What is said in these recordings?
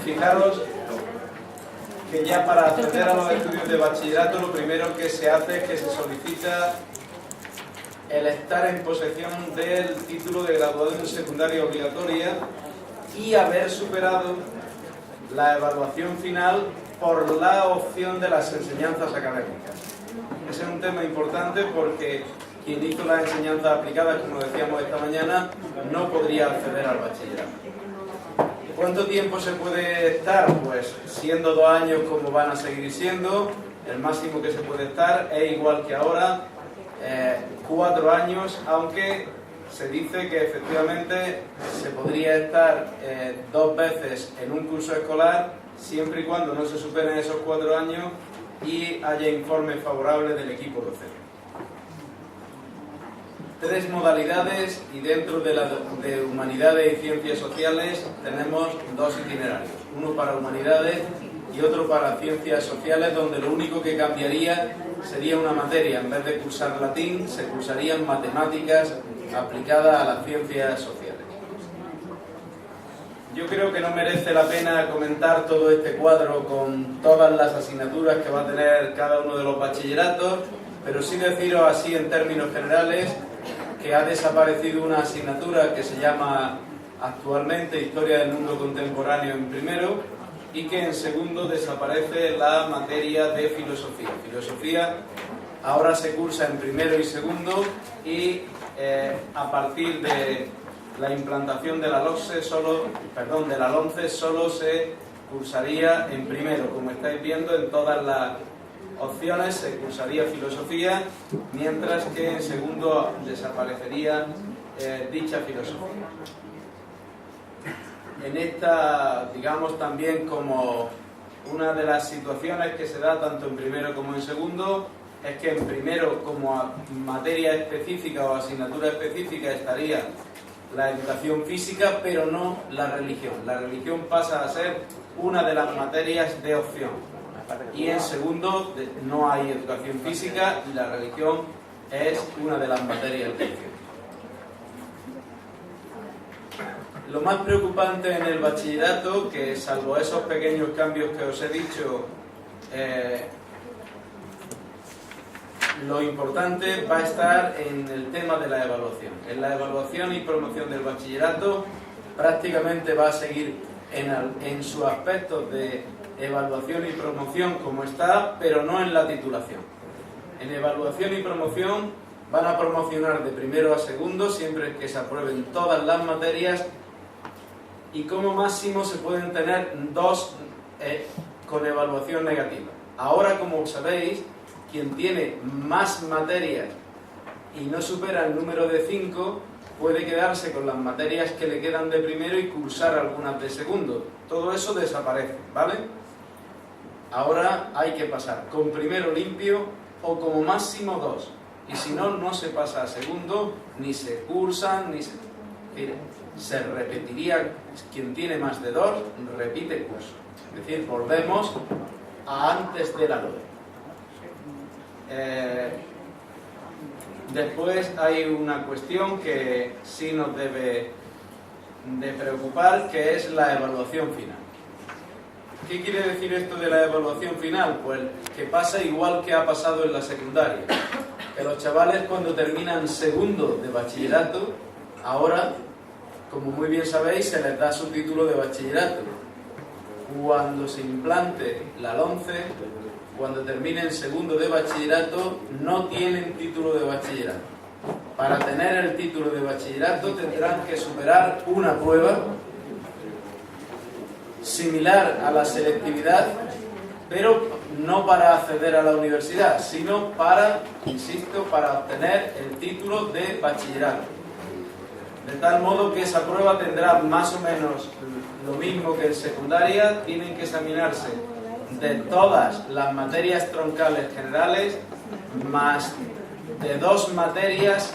Fijaros que ya para acceder a los estudios de bachillerato lo primero que se hace es que se solicita el estar en posesión del título de graduado en secundaria obligatoria y haber superado la evaluación final por la opción de las enseñanzas académicas. Ese es un tema importante porque quien hizo las enseñanzas aplicadas, como decíamos esta mañana, no podría acceder al bachillerato. ¿Cuánto tiempo se puede estar? Pues siendo 2 años como van a seguir siendo, el máximo que se puede estar es igual que ahora, 4 años, aunque se dice que efectivamente se podría estar 2 veces en un curso escolar, siempre y cuando no se superen esos 4 años y haya informes favorables del equipo docente. 3 modalidades y dentro de humanidades y ciencias sociales tenemos 2 itinerarios, uno para humanidades y otro para ciencias sociales, donde lo único que cambiaría sería una materia. En vez de cursar latín, se cursarían matemáticas aplicadas a las ciencias sociales. Yo creo que no merece la pena comentar todo este cuadro con todas las asignaturas que va a tener cada uno de los bachilleratos, pero sí deciros así en términos generales que ha desaparecido una asignatura que se llama actualmente Historia del Mundo Contemporáneo en primero y que en segundo desaparece la materia de Filosofía. Filosofía ahora se cursa en primero y segundo y a partir de la implantación de la LONCE solo se cursaría en primero. Como estáis viendo, en todas las opciones se cursaría Filosofía, mientras que en segundo desaparecería dicha filosofía. En esta, digamos, también como una de las situaciones que se da tanto en primero como en segundo, es que en primero como materia específica o asignatura específica estaría la educación física, pero no la religión. La religión pasa a ser una de las materias de opción. Y en segundo no hay educación física y la religión es una de las materias de opción. Lo más preocupante en el bachillerato, que salvo esos pequeños cambios que os he dicho, lo importante va a estar en el tema de la evaluación. En la evaluación y promoción del bachillerato prácticamente va a seguir en sus aspectos de evaluación y promoción como está, pero no en la titulación. En evaluación y promoción van a promocionar de primero a segundo siempre que se aprueben todas las materias y como máximo se pueden tener 2 con evaluación negativa. Ahora, como sabéis, quien tiene más materias y no supera el número de 5 puede quedarse con las materias que le quedan de primero y cursar algunas de segundo. Todo eso desaparece, ¿vale? Ahora hay que pasar con primero limpio o como máximo 2. Y si no, no se pasa a segundo, ni se cursan, ni se... Mire, se repetiría, quien tiene más de 2, repite curso. Es decir, volvemos a antes de la LOE. Después hay una cuestión que sí nos debe de preocupar, que es la evaluación final. ¿Qué quiere decir esto de la evaluación final? Pues que pasa igual que ha pasado en la secundaria. Que los chavales cuando terminan segundo de bachillerato, ahora, como muy bien sabéis, se les da su título de bachillerato. Cuando se implante la LONCE, cuando terminen segundo de bachillerato, no tienen título de bachillerato. Para tener el título de bachillerato tendrán que superar una prueba similar a la selectividad, pero no para acceder a la universidad, sino para, insisto, para obtener el título de bachillerato. De tal modo que esa prueba tendrá más o menos lo mismo que en secundaria. Tienen que examinarse de todas las materias troncales generales, más de 2 materias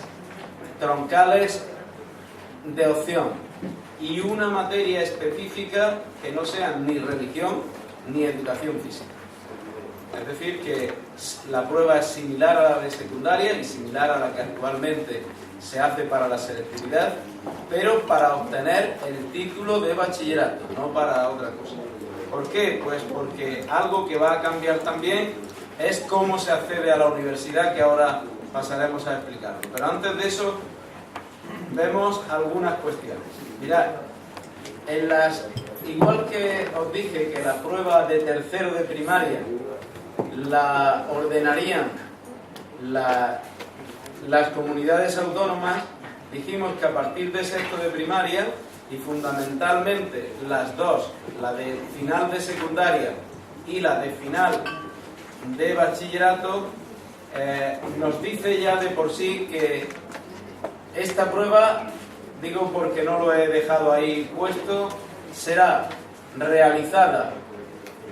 troncales de opción y una materia específica que no sea ni religión ni educación física. Es decir, que la prueba es similar a la de secundaria y similar a la que actualmente se hace para la selectividad, pero para obtener el título de bachillerato, no para otra cosa. ¿Por qué? Pues porque algo que va a cambiar también es cómo se accede a la universidad, que ahora pasaremos a explicarlo. Pero antes de eso, vemos algunas cuestiones. Mirad, igual que os dije que la prueba de tercero de primaria la ordenarían las comunidades autónomas, dijimos que a partir de sexto de primaria, y fundamentalmente las dos, la de final de secundaria y la de final de bachillerato, nos dice ya de por sí que esta prueba, digo porque no lo he dejado ahí puesto, será realizada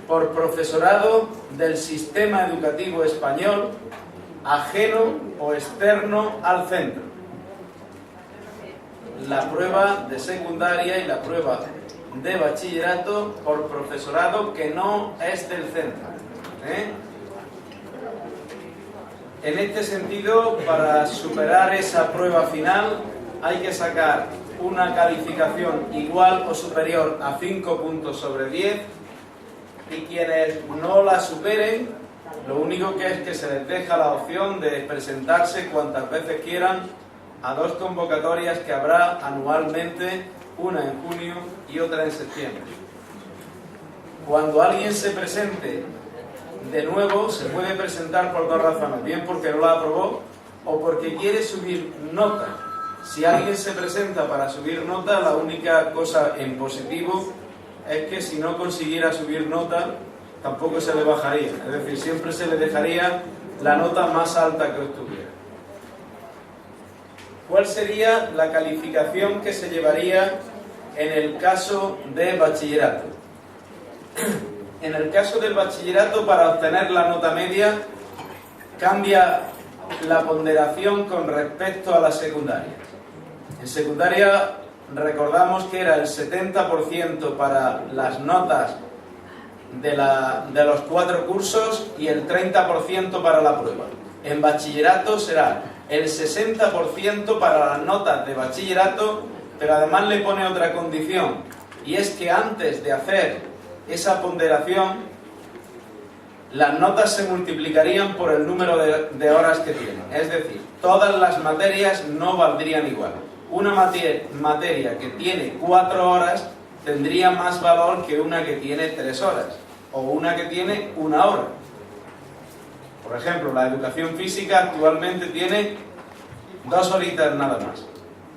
por profesorado del sistema educativo español ajeno o externo al centro. La prueba de secundaria y la prueba de bachillerato por profesorado que no es del centro. En este sentido, para superar esa prueba final, hay que sacar una calificación igual o superior a 5 puntos sobre 10, y quienes no la superen, lo único que es que se les deja la opción de presentarse cuantas veces quieran a dos convocatorias que habrá anualmente, una en junio y otra en septiembre. Cuando alguien se presente de nuevo, se puede presentar por dos razones: bien porque no la aprobó o porque quiere subir nota. Si alguien se presenta para subir nota, la única cosa en positivo es que si no consiguiera subir nota, tampoco se le bajaría. Es decir, siempre se le dejaría la nota más alta que obtuviera. ¿Cuál sería la calificación que se llevaría en el caso de bachillerato? En el caso del bachillerato, para obtener la nota media, cambia la ponderación con respecto a la secundaria. En secundaria recordamos que era el 70% para las notas de los 4 cursos y el 30% para la prueba. En bachillerato será el 60% para las notas de bachillerato, pero además le pone otra condición, y es que antes de hacer esa ponderación, las notas se multiplicarían por el número de horas que tienen. Es decir, todas las materias no valdrían igual. Una materia que tiene 4 horas tendría más valor que una que tiene 3 horas, o una que tiene 1 hora. Por ejemplo, la educación física actualmente tiene 2 horitas nada más.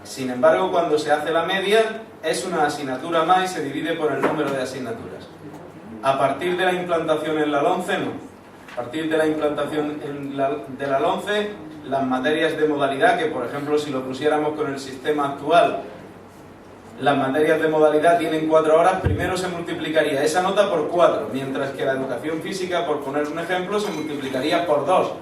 Sin embargo, cuando se hace la media, es una asignatura más y se divide por el número de asignaturas. A partir de la implantación en la LOMCE, no. A partir de la implantación de la LOMCE, las materias de modalidad, que por ejemplo si lo pusiéramos con el sistema actual, las materias de modalidad tienen 4 horas, primero se multiplicaría esa nota por 4, mientras que la educación física, por poner un ejemplo, se multiplicaría por 2,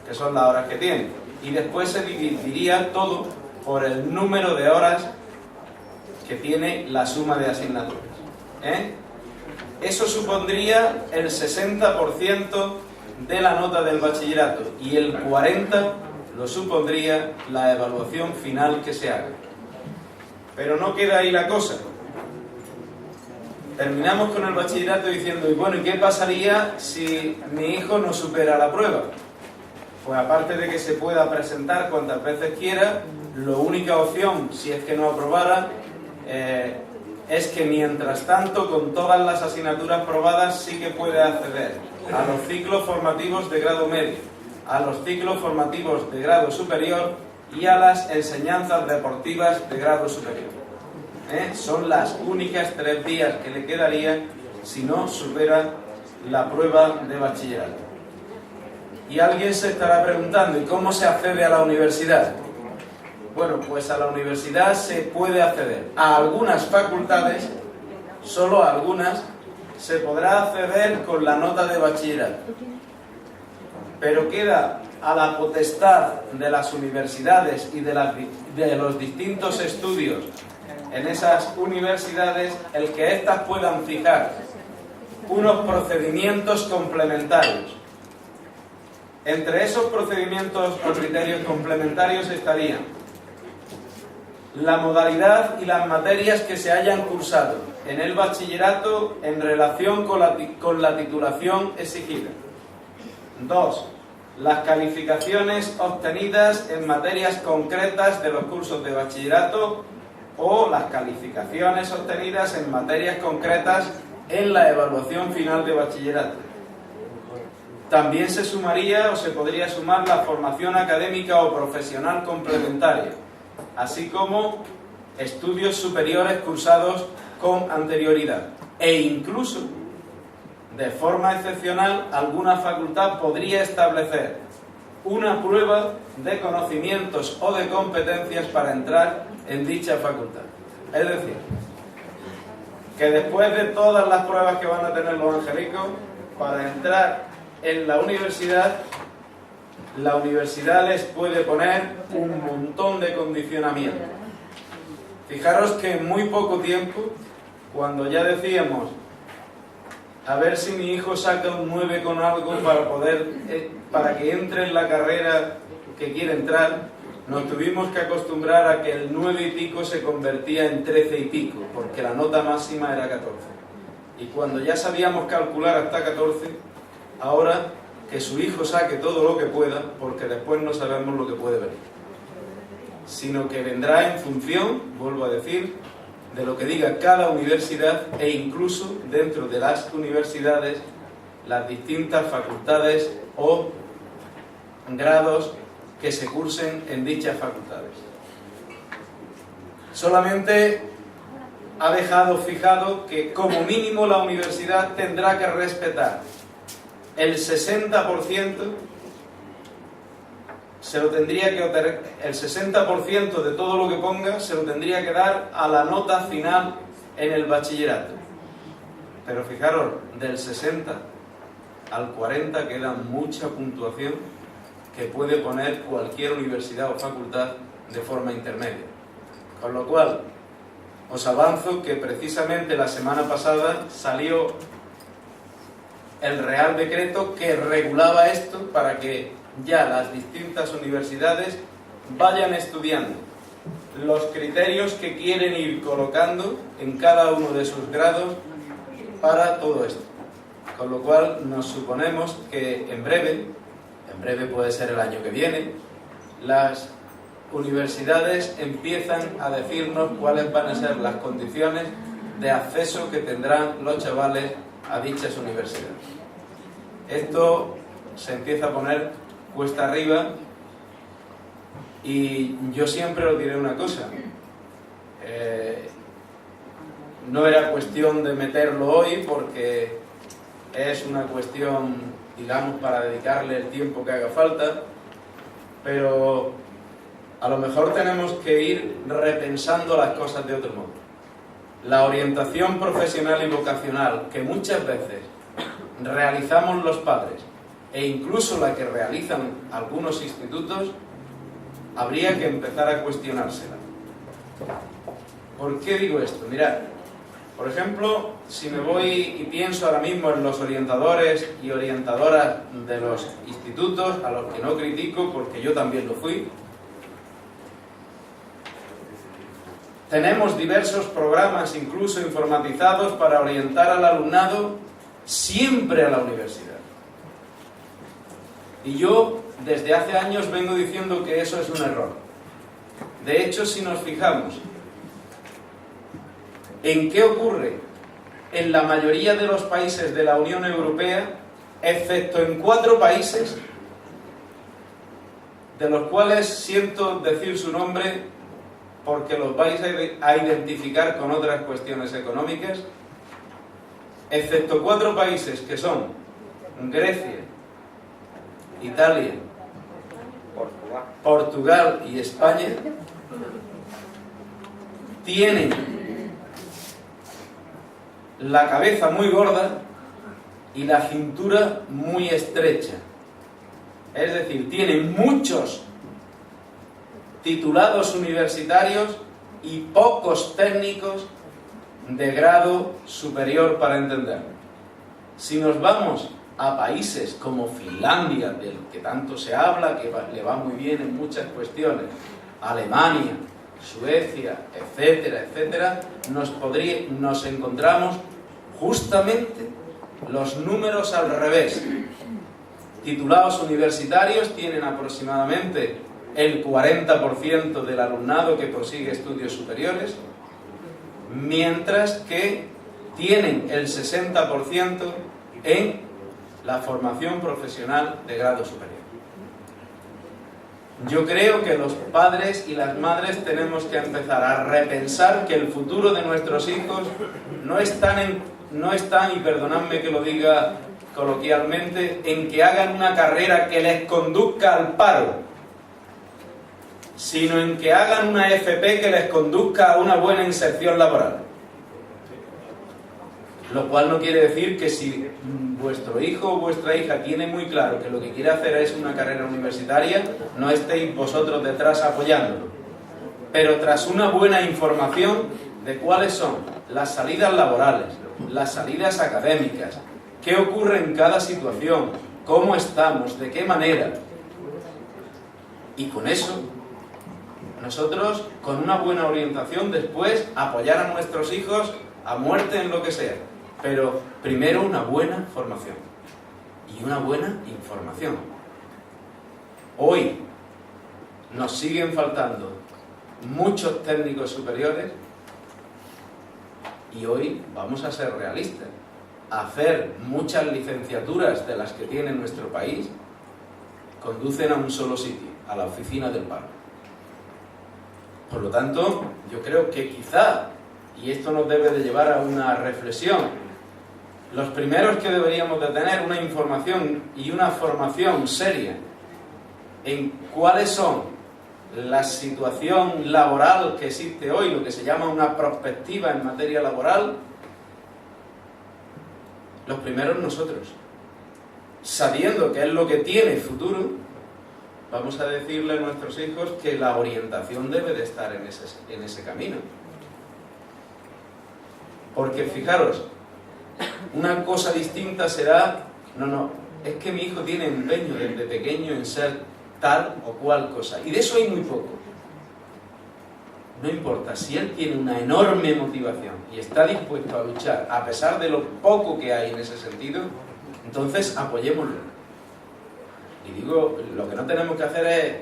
que son las horas que tiene. Y después se dividiría todo por el número de horas que tiene la suma de asignaturas. Eso supondría el 60% de la nota del bachillerato, y el 40% lo supondría la evaluación final que se haga. Pero no queda ahí la cosa. Terminamos con el bachillerato diciendo, y bueno, ¿y qué pasaría si mi hijo no supera la prueba? Pues aparte de que se pueda presentar cuantas veces quiera, la única opción, si es que no aprobara, es que mientras tanto, con todas las asignaturas probadas, sí que puede acceder a los ciclos formativos de grado medio, a los ciclos formativos de grado superior y a las enseñanzas deportivas de grado superior. Son las únicas 3 vías que le quedarían si no supera la prueba de bachillerato. Y alguien se estará preguntando, ¿y cómo se accede a la universidad? Bueno, pues a la universidad se puede acceder. A algunas facultades, solo a algunas, se podrá acceder con la nota de bachillerato. Pero queda a la potestad de las universidades y de los distintos estudios en esas universidades el que éstas puedan fijar unos procedimientos complementarios. Entre esos procedimientos o criterios complementarios estarían la modalidad y las materias que se hayan cursado en el bachillerato en relación con la titulación exigida. 2. Las calificaciones obtenidas en materias concretas de los cursos de bachillerato o las calificaciones obtenidas en materias concretas en la evaluación final de bachillerato. También se sumaría o se podría sumar la formación académica o profesional complementaria, así como estudios superiores cursados con anterioridad. E incluso, de forma excepcional, alguna facultad podría establecer una prueba de conocimientos o de competencias para entrar en dicha facultad. Es decir, que después de todas las pruebas que van a tener los angelicos, para entrar en la universidad les puede poner un montón de condicionamientos. Fijaros que en muy poco tiempo, cuando ya decíamos a ver si mi hijo saca un 9 con algo para que entre en la carrera que quiere entrar, nos tuvimos que acostumbrar a que el 9 y pico se convertía en 13 y pico, porque la nota máxima era 14. Y cuando ya sabíamos calcular hasta 14, ahora que su hijo saque todo lo que pueda, porque después no sabemos lo que puede venir, sino que vendrá en función, vuelvo a decir, de lo que diga cada universidad e incluso dentro de las universidades las distintas facultades o grados que se cursen en dichas facultades. Solamente ha dejado fijado que como mínimo la universidad tendrá que respetar el 60%, el 60% de todo lo que ponga se lo tendría que dar a la nota final en el bachillerato. Pero fijaros, del 60 al 40 queda mucha puntuación que puede poner cualquier universidad o facultad de forma intermedia. Con lo cual, os avanzo que precisamente la semana pasada salió el Real Decreto que regulaba esto para que ya las distintas universidades vayan estudiando los criterios que quieren ir colocando en cada uno de sus grados para todo esto. Con lo cual nos suponemos que en breve puede ser el año que viene, las universidades empiezan a decirnos cuáles van a ser las condiciones de acceso que tendrán los chavales a dichas universidades. Esto se empieza a poner cuesta arriba y yo siempre os diré una cosa, no era cuestión de meterlo hoy porque es una cuestión, digamos, para dedicarle el tiempo que haga falta, pero a lo mejor tenemos que ir repensando las cosas de otro modo. La orientación profesional y vocacional que muchas veces realizamos los padres e incluso la que realizan algunos institutos, habría que empezar a cuestionársela. ¿Por qué digo esto? Mirad, por ejemplo, si me voy y pienso ahora mismo en los orientadores y orientadoras de los institutos, a los que no critico porque yo también lo fui, tenemos diversos programas, incluso informatizados, para orientar al alumnado siempre a la universidad. Y yo, desde hace años, vengo diciendo que eso es un error. De hecho, si nos fijamos en qué ocurre en la mayoría de los países de la Unión Europea, excepto en 4 países, de los cuales siento decir su nombre porque los vais a identificar con otras cuestiones económicas, excepto 4 países que son Grecia, Italia, Portugal y España, tienen la cabeza muy gorda y la cintura muy estrecha. Es decir, tienen muchos titulados universitarios y pocos técnicos de grado superior, para entenderlo. Si nos vamos a países como Finlandia, del que tanto se habla, que le va muy bien en muchas cuestiones, Alemania, Suecia, etcétera, etcétera, nos encontramos justamente los números al revés. Titulados universitarios tienen aproximadamente el 40% del alumnado que prosigue estudios superiores, mientras que tienen el 60% en la formación profesional de grado superior. Yo creo que los padres y las madres tenemos que empezar a repensar que el futuro de nuestros hijos no están, y perdonadme que lo diga coloquialmente, en que hagan una carrera que les conduzca al paro, sino en que hagan una FP que les conduzca a una buena inserción laboral. Lo cual no quiere decir que si vuestro hijo o vuestra hija tiene muy claro que lo que quiere hacer es una carrera universitaria, no estéis vosotros detrás apoyándolo. Pero tras una buena información de cuáles son las salidas laborales, las salidas académicas, qué ocurre en cada situación, cómo estamos, de qué manera, y con eso nosotros, con una buena orientación, después apoyar a nuestros hijos a muerte en lo que sea. Pero primero una buena formación y una buena información. Hoy nos siguen faltando muchos técnicos superiores y hoy vamos a ser realistas. Hacer muchas licenciaturas de las que tiene nuestro país conducen a un solo sitio, a la oficina del paro. Por lo tanto, yo creo que quizá, y esto nos debe de llevar a una reflexión, los primeros que deberíamos de tener una información y una formación seria en cuáles son la situación laboral que existe hoy, lo que se llama una prospectiva en materia laboral, los primeros nosotros, sabiendo qué es lo que tiene futuro, vamos a decirle a nuestros hijos que la orientación debe de estar en ese camino. Porque fijaros, una cosa distinta será, no, es que mi hijo tiene empeño desde pequeño en ser tal o cual cosa, y de eso hay muy poco. No importa, si él tiene una enorme motivación y está dispuesto a luchar a pesar de lo poco que hay en ese sentido, entonces apoyémoslo. Y digo, lo que no tenemos que hacer es,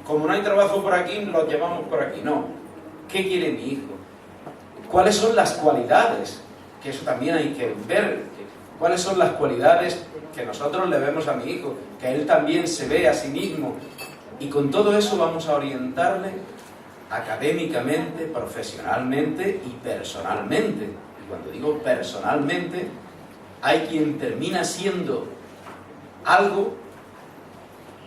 como no hay trabajo por aquí, lo llevamos por aquí. No. ¿Qué quiere mi hijo? ¿Cuáles son las cualidades? Que eso también hay que ver. ¿Cuáles son las cualidades que nosotros le vemos a mi hijo? Que él también se ve a sí mismo. Y con todo eso vamos a orientarle académicamente, profesionalmente y personalmente. Y cuando digo personalmente, hay quien termina siendo algo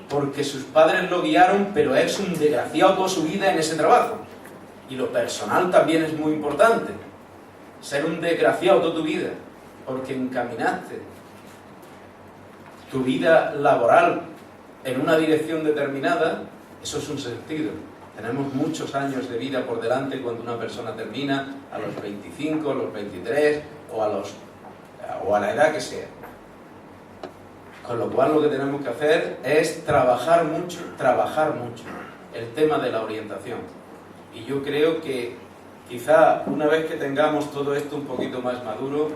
porque sus padres lo guiaron, pero es un desgraciado toda su vida en ese trabajo. Y lo personal también es muy importante. Ser un desgraciado toda tu vida, porque encaminaste tu vida laboral en una dirección determinada, eso es un sentido. Tenemos muchos años de vida por delante cuando una persona termina a los 25, a los 23 o a la edad que sea. Con lo cual lo que tenemos que hacer es trabajar mucho el tema de la orientación. Y yo creo que quizá una vez que tengamos todo esto un poquito más maduro,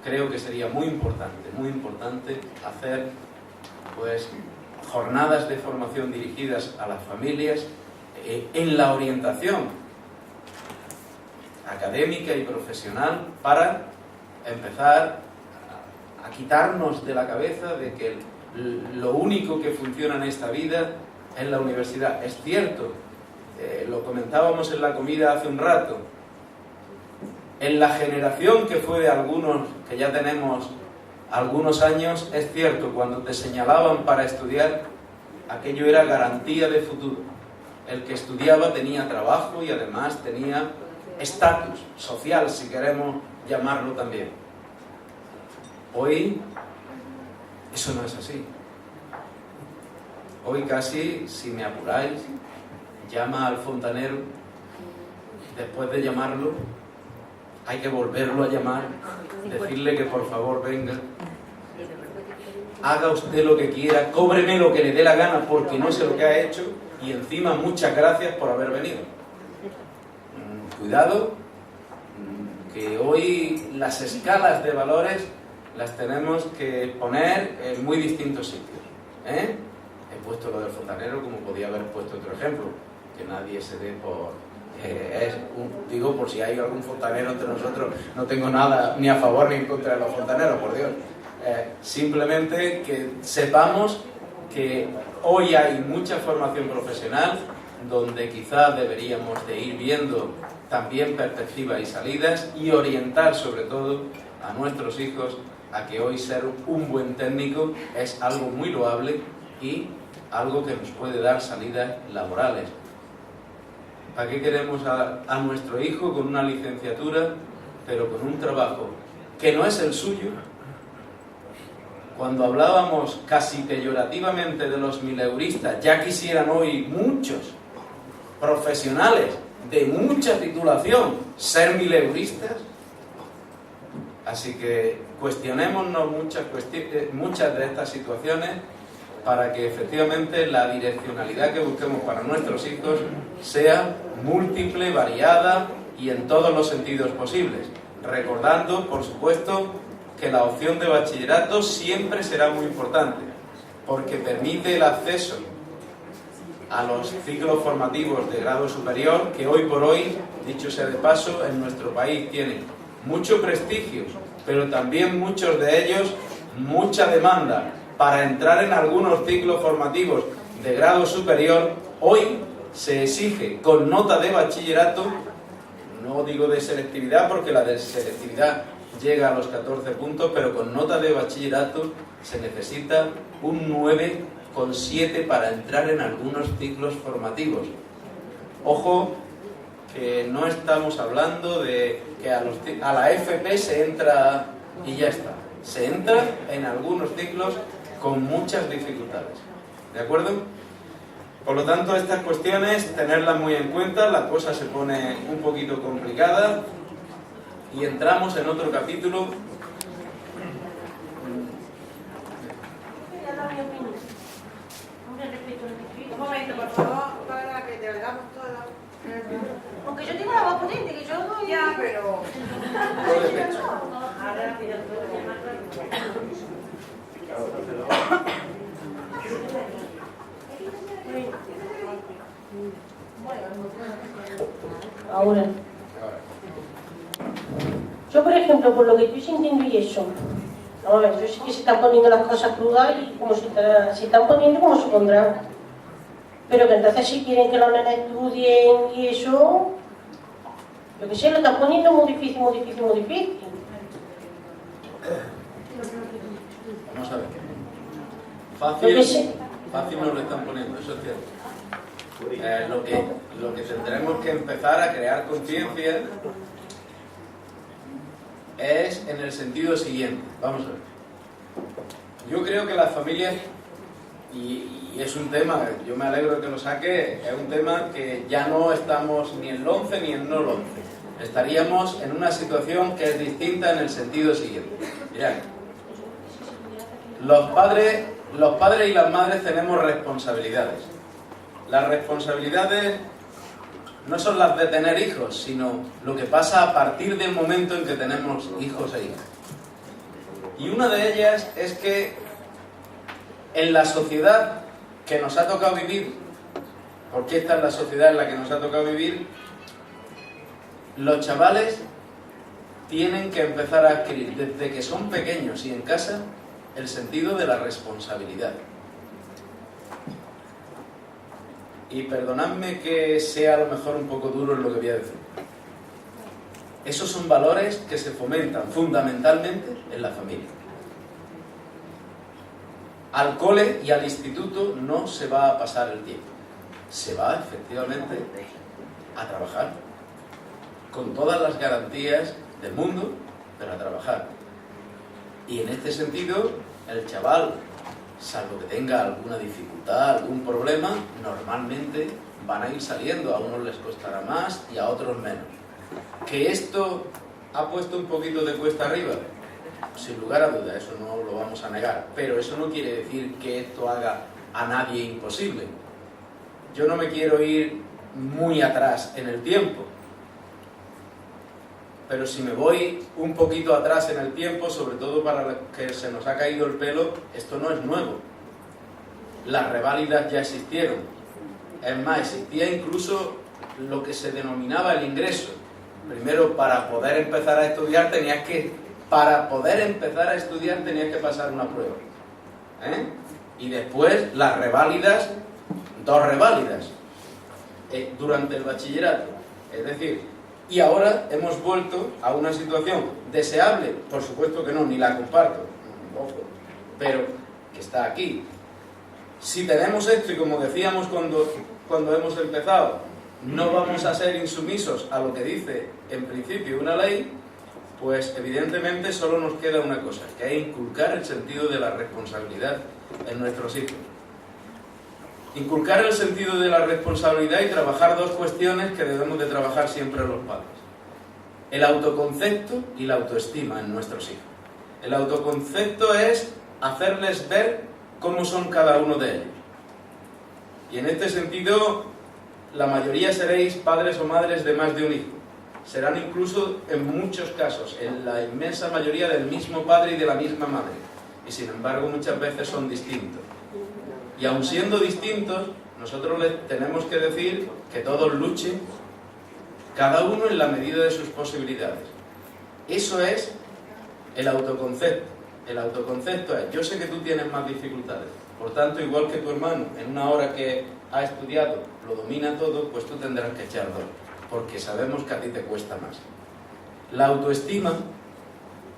creo que sería muy importante hacer pues jornadas de formación dirigidas a las familias en la orientación académica y profesional para empezar a quitarnos de la cabeza de que lo único que funciona en esta vida es la universidad. Es cierto, lo comentábamos en la comida hace un rato, en la generación que fue de algunos, que ya tenemos algunos años, es cierto, cuando te señalaban para estudiar, aquello era garantía de futuro. El que estudiaba tenía trabajo y además tenía estatus social, si queremos llamarlo también. Hoy eso no es así. Hoy casi, si me apuráis, llama al fontanero, después de llamarlo, hay que volverlo a llamar, decirle que por favor venga, haga usted lo que quiera, cóbreme lo que le dé la gana porque no sé lo que ha hecho y encima muchas gracias por haber venido. cuidado, que hoy las escalas de valores las tenemos que poner en muy distintos sitios, ¿eh? He puesto lo del fontanero como podía haber puesto otro ejemplo, que nadie se dé por... digo, por si hay algún fontanero entre nosotros, no tengo nada ni a favor ni en contra de los fontaneros, por Dios. Simplemente que sepamos que hoy hay mucha formación profesional donde quizás deberíamos de ir viendo también perspectivas y salidas y orientar sobre todo a nuestros hijos a que hoy ser un buen técnico es algo muy loable y algo que nos puede dar salidas laborales. ¿Para qué queremos a nuestro hijo con una licenciatura, pero con un trabajo que no es el suyo? Cuando hablábamos casi peyorativamente de los mileuristas, ya quisieran hoy muchos profesionales de mucha titulación ser mileuristas. Así que cuestionémonos muchas de estas situaciones para que efectivamente la direccionalidad que busquemos para nuestros hijos sea múltiple, variada y en todos los sentidos posibles. Recordando, por supuesto, que la opción de bachillerato siempre será muy importante, porque permite el acceso a los ciclos formativos de grado superior, que hoy por hoy, dicho sea de paso, en nuestro país tienen mucho prestigio, pero también muchos de ellos mucha demanda. Para entrar en algunos ciclos formativos de grado superior, hoy se exige con nota de bachillerato, no digo de selectividad porque la de selectividad llega a los 14 puntos, pero con nota de bachillerato se necesita un 9,7 para entrar en algunos ciclos formativos. Ojo, que no estamos hablando de que a la FP se entra y ya está. Se entra en algunos ciclos con muchas dificultades. ¿De acuerdo? Por lo tanto, estas cuestiones, tenerlas muy en cuenta, la cosa se pone un poquito complicada y entramos en otro capítulo. Un momento, por favor, para que te hagamos todo. Aunque yo tengo la voz potente, que yo no... Ya, pero... Todo de pecho. Ahora, mira, Ahora. Yo, por ejemplo, por lo que estoy sintiendo y eso, a ver, yo sé que se están poniendo las cosas crudas y como se están poniendo como se pondrán. Pero que entonces si quieren que los nenes estudien y eso, yo que sé, lo están poniendo muy difícil, muy difícil, muy difícil. Vamos a ver. Fácil nos lo están poniendo, eso es cierto. Lo que tendremos que empezar a crear conciencia es en el sentido siguiente. Vamos a ver. Yo creo que las familias, y es un tema, yo me alegro de que lo saque, es un tema que ya no estamos ni en el 11 ni en no el 11. Estaríamos en una situación que es distinta en el sentido siguiente. Mirad, los padres y las madres tenemos responsabilidades. Las responsabilidades no son las de tener hijos, sino lo que pasa a partir del momento en que tenemos hijos e hijas. Y una de ellas es que en la sociedad que nos ha tocado vivir, porque esta es la sociedad en la que nos ha tocado vivir, los chavales tienen que empezar a adquirir desde que son pequeños y en casa el sentido de la responsabilidad. Y perdonadme que sea a lo mejor un poco duro en lo que voy a decir. Esos son valores que se fomentan fundamentalmente en la familia. Al cole y al instituto no se va a pasar el tiempo. Se va efectivamente a trabajar con todas las garantías del mundo, pero a trabajar. Y en este sentido, el chaval, salvo que tenga alguna dificultad, algún problema, normalmente van a ir saliendo. A unos les costará más y a otros menos. ¿Que esto ha puesto un poquito de cuesta arriba? Sin lugar a duda, eso no lo vamos a negar. Pero eso no quiere decir que esto haga a nadie imposible. Yo no me quiero ir muy atrás en el tiempo. pero si me voy un poquito atrás en el tiempo, sobre todo para los que se nos ha caído el pelo, esto no es nuevo. Las reválidas ya existieron. Es más, existía incluso lo que se denominaba el ingreso. Primero, para poder empezar a estudiar tenías que pasar una prueba. Y después las reválidas, 2 reválidas durante el bachillerato. Es decir, y ahora hemos vuelto a una situación deseable, por supuesto que no, ni la comparto, pero que está aquí. Si tenemos esto, y como decíamos cuando hemos empezado, no vamos a ser insumisos a lo que dice en principio una ley, pues evidentemente solo nos queda una cosa, que es inculcar el sentido de la responsabilidad en nuestros hijos. Inculcar el sentido de la responsabilidad y trabajar 2 cuestiones que debemos de trabajar siempre los padres. El autoconcepto y la autoestima en nuestros hijos. El autoconcepto es hacerles ver cómo son cada uno de ellos. Y en este sentido, la mayoría seréis padres o madres de más de un hijo. Serán incluso, en muchos casos, en la inmensa mayoría del mismo padre y de la misma madre. Y sin embargo, muchas veces son distintos. Y aun siendo distintos, nosotros les tenemos que decir que todos luchen, cada uno en la medida de sus posibilidades. Eso es el autoconcepto. El autoconcepto es, yo sé que tú tienes más dificultades, por tanto, igual que tu hermano, en una hora que ha estudiado, lo domina todo, pues tú tendrás que echar 2, porque sabemos que a ti te cuesta más. La autoestima,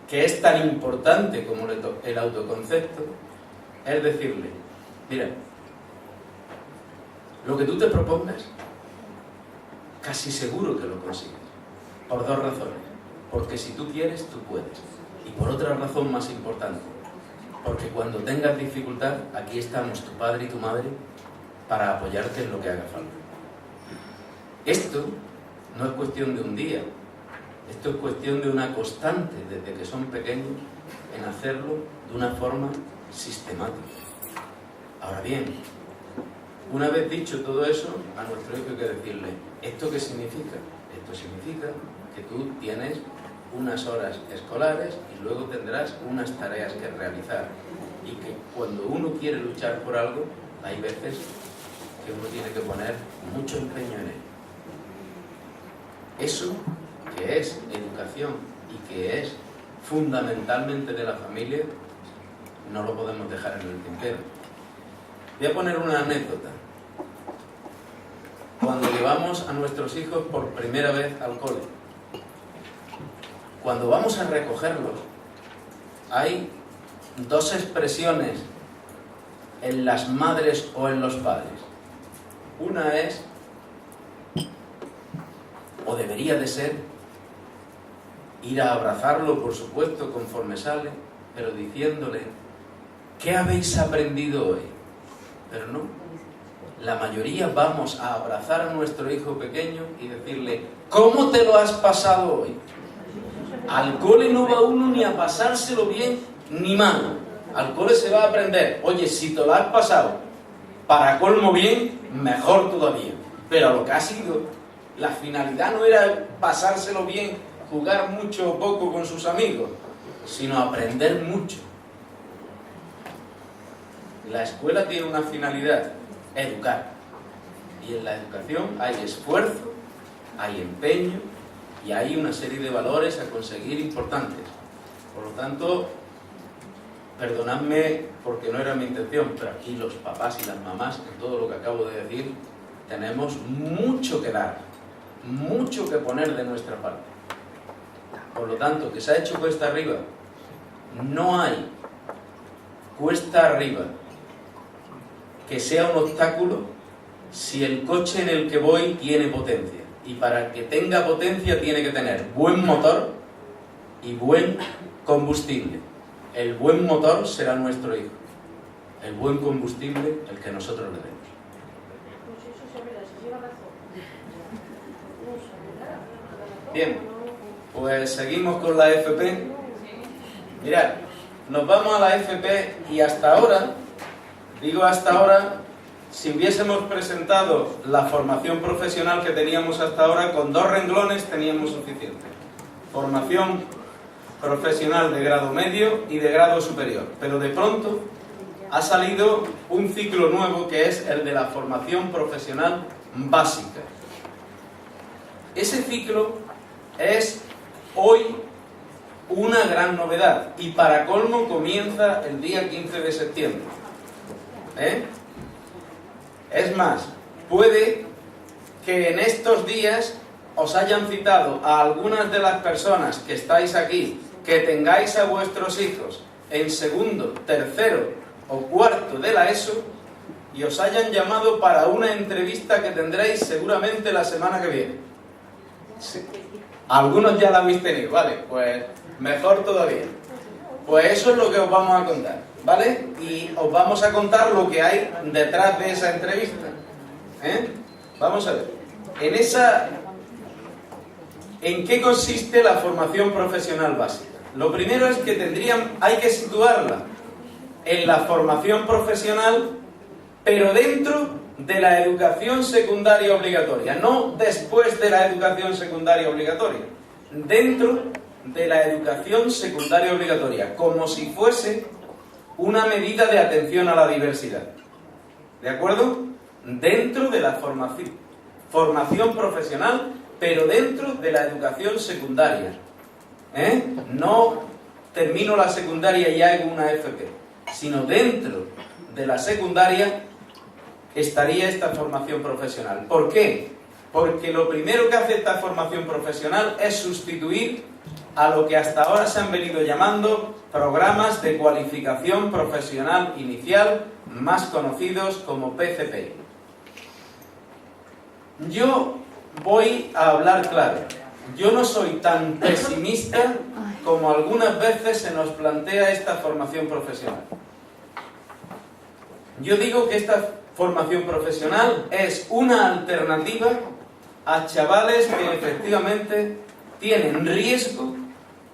que es tan importante como el autoconcepto, es decirle, mira, lo que tú te propongas, casi seguro que lo consigues, por 2 razones. Porque si tú quieres, tú puedes. Y por otra razón más importante, porque cuando tengas dificultad, aquí estamos tu padre y tu madre para apoyarte en lo que haga falta. Esto no es cuestión de un día, esto es cuestión de una constante desde que son pequeños en hacerlo de una forma sistemática. Ahora bien, una vez dicho todo eso, a nuestro hijo hay que decirle, ¿esto qué significa? Esto significa que tú tienes unas horas escolares y luego tendrás unas tareas que realizar. Y que cuando uno quiere luchar por algo, hay veces que uno tiene que poner mucho empeño en ello. Eso, que es educación y que es fundamentalmente de la familia, no lo podemos dejar en el tintero. Voy a poner una anécdota. Cuando llevamos a nuestros hijos por primera vez al cole, cuando vamos a recogerlos, hay 2 expresiones en las madres o en los padres. Una es, o debería de ser, ir a abrazarlo, por supuesto, conforme sale, pero diciéndole, ¿qué habéis aprendido hoy? Pero no, la mayoría vamos a abrazar a nuestro hijo pequeño y decirle, ¿cómo te lo has pasado hoy? Al cole no va uno ni a pasárselo bien ni mal. Al cole se va a aprender, oye, si te lo has pasado para colmo bien, mejor todavía. Pero lo que ha sido, la finalidad no era pasárselo bien, jugar mucho o poco con sus amigos, sino aprender mucho. La escuela tiene una finalidad, educar. Y en la educación hay esfuerzo, hay empeño y hay una serie de valores a conseguir importantes. Por lo tanto, perdonadme porque no era mi intención, pero aquí los papás y las mamás, en todo lo que acabo de decir, tenemos mucho que dar, mucho que poner de nuestra parte. Por lo tanto, que se ha hecho cuesta arriba, no hay cuesta arriba que sea un obstáculo si el coche en el que voy tiene potencia. Y para que tenga potencia tiene que tener buen motor y buen combustible. El buen motor será nuestro hijo. El buen combustible, el que nosotros le demos. Bien, pues seguimos con la FP. Mirad, nos vamos a la FP y hasta ahora, digo hasta ahora, si hubiésemos presentado la formación profesional que teníamos hasta ahora, con 2 renglones teníamos suficiente. formación profesional de grado medio y de grado superior, pero de pronto ha salido un ciclo nuevo que es el de la formación profesional básica. Ese ciclo es hoy una gran novedad y para colmo comienza el día 15 de septiembre. Es más, puede que en estos días os hayan citado a algunas de las personas que estáis aquí, que tengáis a vuestros hijos en segundo, tercero o cuarto de la ESO y os hayan llamado para una entrevista que tendréis seguramente la semana que viene. Sí. Algunos ya la habéis tenido, ¿vale? Pues mejor todavía. Pues eso es lo que os vamos a contar, ¿vale? Y os vamos a contar lo que hay detrás de esa entrevista. Vamos a ver. ¿En qué consiste la formación profesional básica? Lo primero es que hay que situarla en la formación profesional, pero dentro de la educación secundaria obligatoria, no después de la educación secundaria obligatoria, dentro de la educación secundaria obligatoria, como si fuese una medida de atención a la diversidad. ¿De acuerdo? Dentro de la formación profesional, pero dentro de la educación secundaria. No termino la secundaria y hago una FP, sino dentro de la secundaria estaría esta formación profesional. ¿Por qué? Porque lo primero que hace esta formación profesional es sustituir a lo que hasta ahora se han venido llamando programas de cualificación profesional inicial, más conocidos como PCPI. Yo voy a hablar claro. Yo no soy tan pesimista como algunas veces se nos plantea esta formación profesional. Yo digo que esta formación profesional es una alternativa a chavales que efectivamente tienen riesgo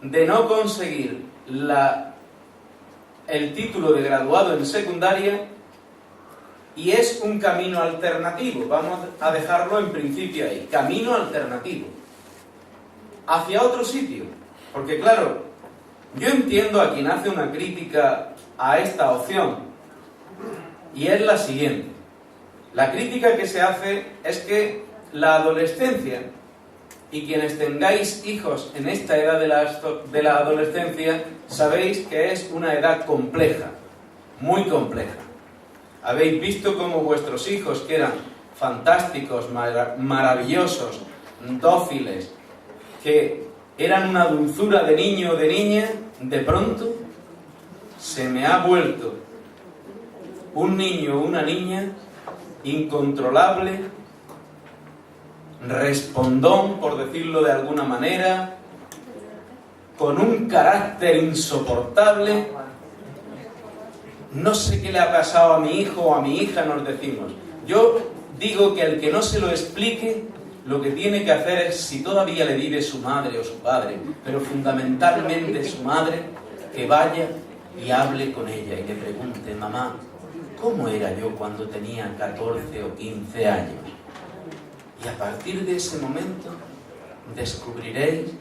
de no conseguir el título de graduado en secundaria y es un camino alternativo. Vamos a dejarlo en principio ahí. Camino alternativo. Hacia otro sitio. Porque claro, yo entiendo a quien hace una crítica a esta opción y es la siguiente. La crítica que se hace es que la adolescencia, y quienes tengáis hijos en esta edad de la adolescencia, sabéis que es una edad compleja, muy compleja. Habéis visto cómo vuestros hijos, que eran fantásticos, maravillosos, dóciles, que eran una dulzura de niño o de niña, de pronto se me ha vuelto un niño o una niña incontrolable, respondón, por decirlo de alguna manera, con un carácter insoportable. No sé qué le ha pasado a mi hijo o a mi hija, nos decimos. Yo digo que el que no se lo explique, lo que tiene que hacer es, si todavía le vive su madre o su padre, pero fundamentalmente su madre, que vaya y hable con ella y le pregunte: mamá, ¿cómo era yo cuando tenía 14 o 15 años? Y a partir de ese momento descubriréis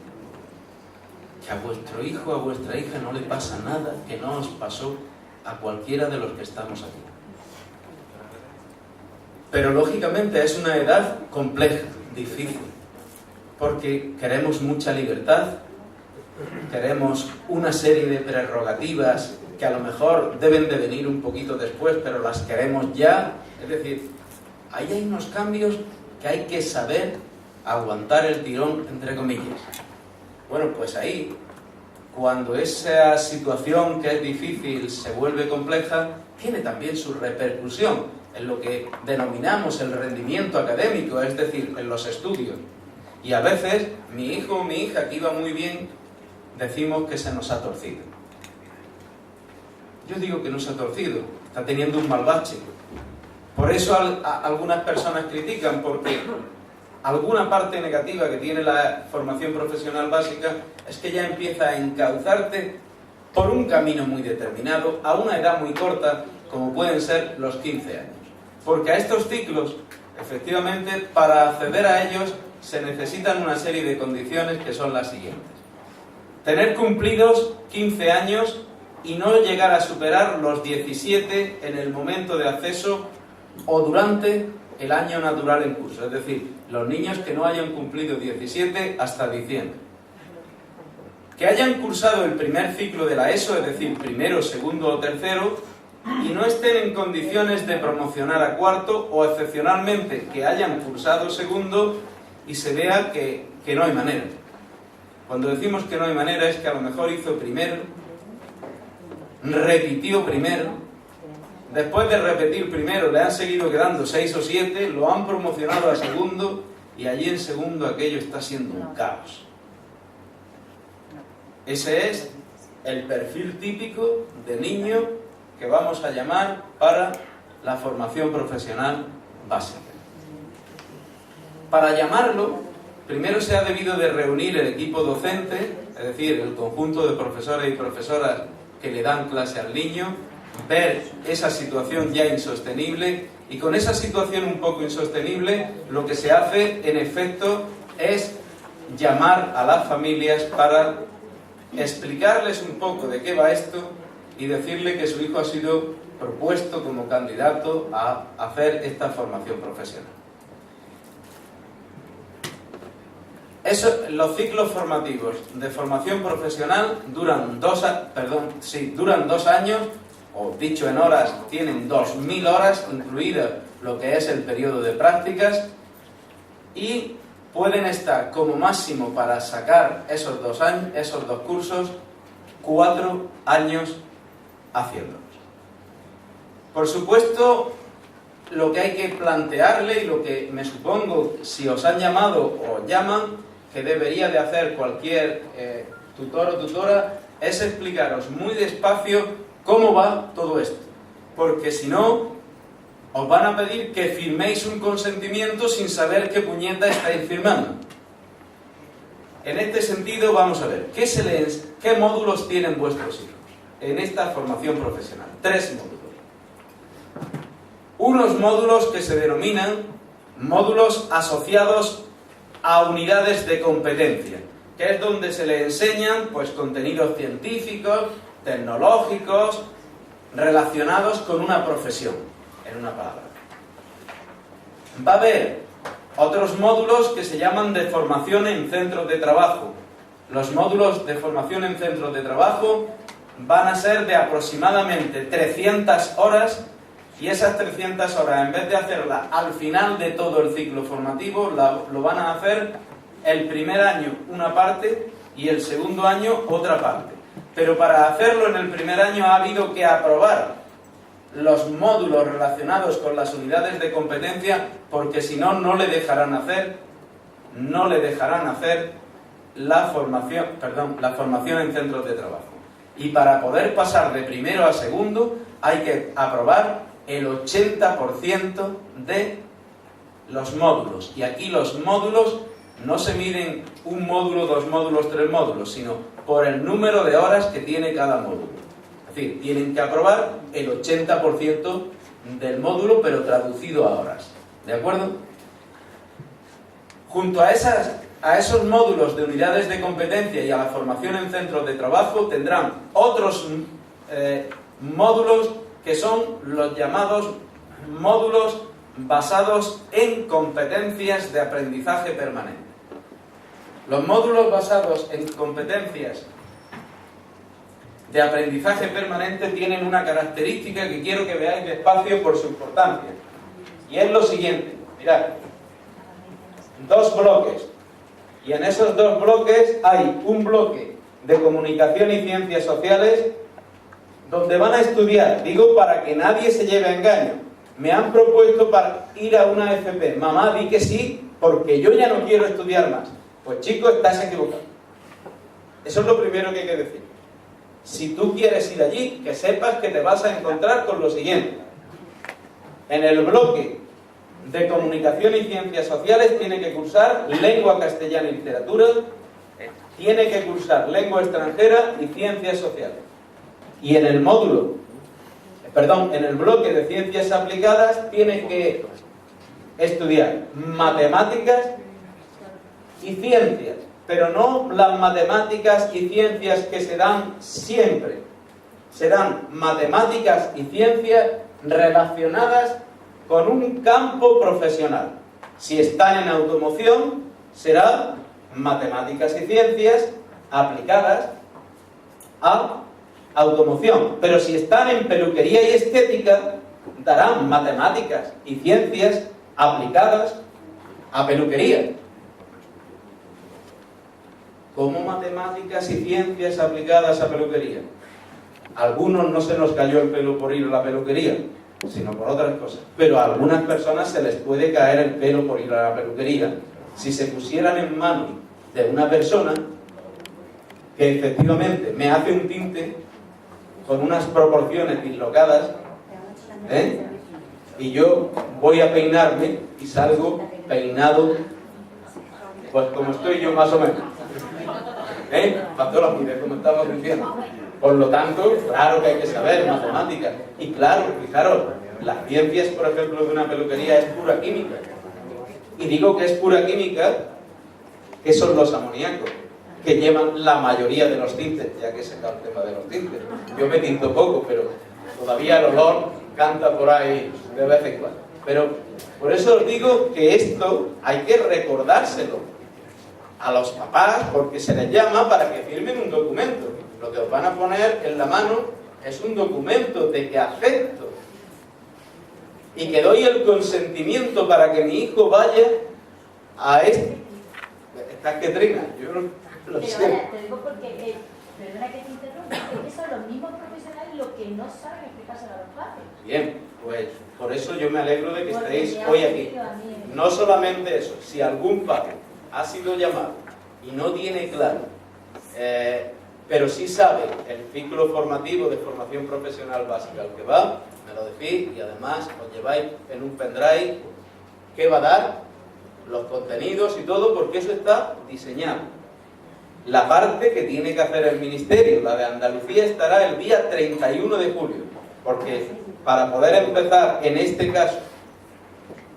que a vuestro hijo o a vuestra hija no le pasa nada que no os pasó a cualquiera de los que estamos aquí. Pero lógicamente es una edad compleja, difícil, porque queremos mucha libertad, queremos una serie de prerrogativas que a lo mejor deben de venir un poquito después, pero las queremos ya. Es decir, ahí hay unos cambios que hay que saber aguantar el tirón, entre comillas. Bueno, pues ahí, cuando esa situación que es difícil se vuelve compleja, tiene también su repercusión en lo que denominamos el rendimiento académico, es decir, en los estudios. Y a veces, mi hijo o mi hija, que iba muy bien, decimos que se nos ha torcido. Yo digo que no se ha torcido, está teniendo un mal bache. Por eso algunas personas critican, porque alguna parte negativa que tiene la formación profesional básica es que ya empieza a encauzarte por un camino muy determinado, a una edad muy corta, como pueden ser los 15 años. Porque a estos ciclos, efectivamente, para acceder a ellos se necesitan una serie de condiciones que son las siguientes. tener cumplidos 15 años y no llegar a superar los 17 en el momento de acceso o durante el año natural en curso. Es decir, los niños que no hayan cumplido 17 hasta diciembre. Que hayan cursado el primer ciclo de la ESO, es decir, primero, segundo o tercero, y no estén en condiciones de promocionar a cuarto, o excepcionalmente que hayan cursado segundo y se vea que no hay manera. Cuando decimos que no hay manera es que a lo mejor hizo primero, repitió primero, después de repetir primero le han seguido quedando 6 o 7, lo han promocionado a segundo y allí en segundo aquello está siendo un caos. Ese es el perfil típico de niño que vamos a llamar para la formación profesional básica. Para llamarlo, primero se ha debido de reunir el equipo docente, es decir, el conjunto de profesores y profesoras que le dan clase al niño, ver esa situación ya insostenible, y con esa situación un poco insostenible lo que se hace en efecto es llamar a las familias para explicarles un poco de qué va esto y decirle que su hijo ha sido propuesto como candidato a hacer esta formación profesional. Los ciclos formativos de formación profesional duran 2 años, o dicho en horas, tienen 2000 horas, incluida lo que es el periodo de prácticas, y pueden estar como máximo para sacar esos 2 cursos, 4 años haciéndolos. Por supuesto, lo que hay que plantearle y lo que me supongo, si os han llamado o llaman, que debería de hacer cualquier tutor o tutora, es explicaros muy despacio cómo va todo esto. Porque si no, os van a pedir que firméis un consentimiento sin saber qué puñeta estáis firmando. En este sentido, vamos a ver, ¿qué módulos tienen vuestros hijos en esta formación profesional? 3 módulos. Unos módulos que se denominan módulos asociados a unidades de competencia, que es donde se le enseñan pues contenidos científicos, tecnológicos, relacionados con una profesión, en una palabra. Va a haber otros módulos que se llaman de formación en centros de trabajo. Los módulos de formación en centros de trabajo van a ser de aproximadamente 300 horas, y esas 300 horas, en vez de hacerlas al final de todo el ciclo formativo, lo van a hacer el primer año una parte y el segundo año otra parte. Pero para hacerlo en el primer año ha habido que aprobar los módulos relacionados con las unidades de competencia, porque si no, no le dejarán hacer la formación en centros de trabajo. Y para poder pasar de primero a segundo hay que aprobar el 80% de los módulos. Y aquí los módulos no se miden 1 módulo, 2 módulos, 3 módulos, sino por el número de horas que tiene cada módulo. Es decir, tienen que aprobar el 80% del módulo, pero traducido a horas. ¿De acuerdo? Junto a esos módulos de unidades de competencia y a la formación en centros de trabajo, tendrán otros módulos que son los llamados módulos basados en competencias de aprendizaje permanente. Los módulos basados en competencias de aprendizaje permanente tienen una característica que quiero que veáis despacio por su importancia. Y es lo siguiente, mirad, 2 bloques. Y en esos 2 bloques hay un bloque de comunicación y ciencias sociales, donde van a estudiar, digo para que nadie se lleve a engaño, me han propuesto para ir a una FP, mamá, di que sí, porque yo ya no quiero estudiar más. Pues chico, estás equivocado. Eso es lo primero que hay que decir. Si tú quieres ir allí, que sepas que te vas a encontrar con lo siguiente. En el bloque de comunicación y ciencias sociales tiene que cursar lengua castellana y literatura, tiene que cursar lengua extranjera y ciencias sociales. Y en el en el bloque de ciencias aplicadas tiene que estudiar matemáticas y ciencias, pero no las matemáticas y ciencias que se dan siempre. Serán matemáticas y ciencias relacionadas con un campo profesional. Si están en automoción, será matemáticas y ciencias aplicadas a automoción. Pero si están en peluquería y estética, darán matemáticas y ciencias aplicadas a peluquería. ¿Cómo matemáticas y ciencias aplicadas a peluquería? A algunos no se nos cayó el pelo por ir a la peluquería, sino por otras cosas. Pero a algunas personas se les puede caer el pelo por ir a la peluquería si se pusieran en manos de una persona que efectivamente me hace un tinte con unas proporciones dislocadas, y yo voy a peinarme y salgo peinado pues como estoy yo más o menos, faltó la mire, como estamos diciendo. Por lo tanto, claro que hay que saber matemáticas. Y claro, fijaros, las ciencias, por ejemplo, de una peluquería es pura química. Y digo que es pura química, que son los amoníacos, que llevan la mayoría de los tintes, ya que se está el tema de los tintes. Yo me tinto poco, pero todavía el olor canta por ahí de vez en cuando. Pero por eso os digo que esto hay que recordárselo a los papás, porque se les llama para que firmen un documento. Lo que os van a poner en la mano es un documento de que acepto y que doy el consentimiento para que mi hijo vaya a esto. ¿Estás que trina? Yo no lo sé. Pero ahora, te digo porque, perdona que te interrumpa, es que son los mismos profesionales los que no saben explicárselo a los padres. Bien, pues por eso yo me alegro de que estéis hoy aquí. No solamente eso, si algún padre ha sido llamado y no tiene claro, pero sí sabe el ciclo formativo de formación profesional básica al que va, me lo decís y además os lleváis en un pendrive qué va a dar, los contenidos y todo, porque eso está diseñado. La parte que tiene que hacer el Ministerio, la de Andalucía, estará el día 31 de julio, porque para poder empezar en este caso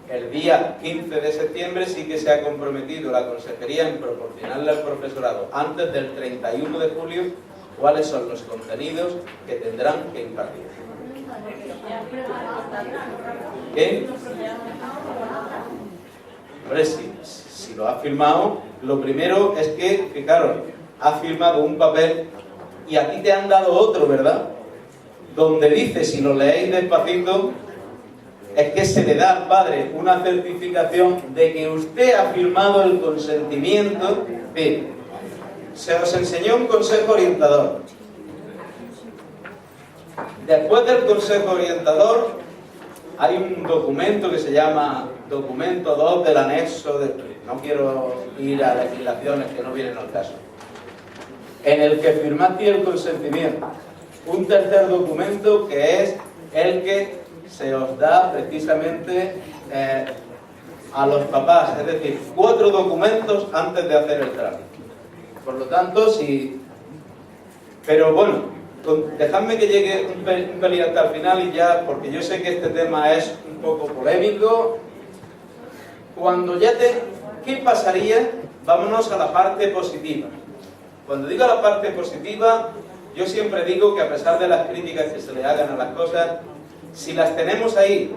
el día 15 de septiembre sí que se ha comprometido la Consejería en proporcionarle al profesorado antes del 31 de julio cuáles son los contenidos que tendrán que impartir. ¿Qué? Hombre, si lo ha firmado, lo primero es que, fijaros, ha firmado un papel y a ti te han dado otro, ¿verdad? Donde dice, si lo leéis despacito, es que se le da al padre una certificación de que usted ha firmado el consentimiento. Bien, se os enseñó un consejo orientador. Después del consejo orientador hay un documento que se llama documento 2 del anexo de... No quiero ir a legislaciones que no vienen al caso. En el que firmaste el consentimiento. Un tercer documento que es el que se os da precisamente a los papás, es decir, 4 documentos antes de hacer el trámite. Por lo tanto, si... Pero bueno, dejadme que llegue un pelín hasta el final y ya, porque yo sé que este tema es un poco polémico. Cuando ya ¿qué pasaría? Vámonos a la parte positiva. Cuando digo la parte positiva, yo siempre digo que a pesar de las críticas que se le hagan a las cosas, si las tenemos ahí,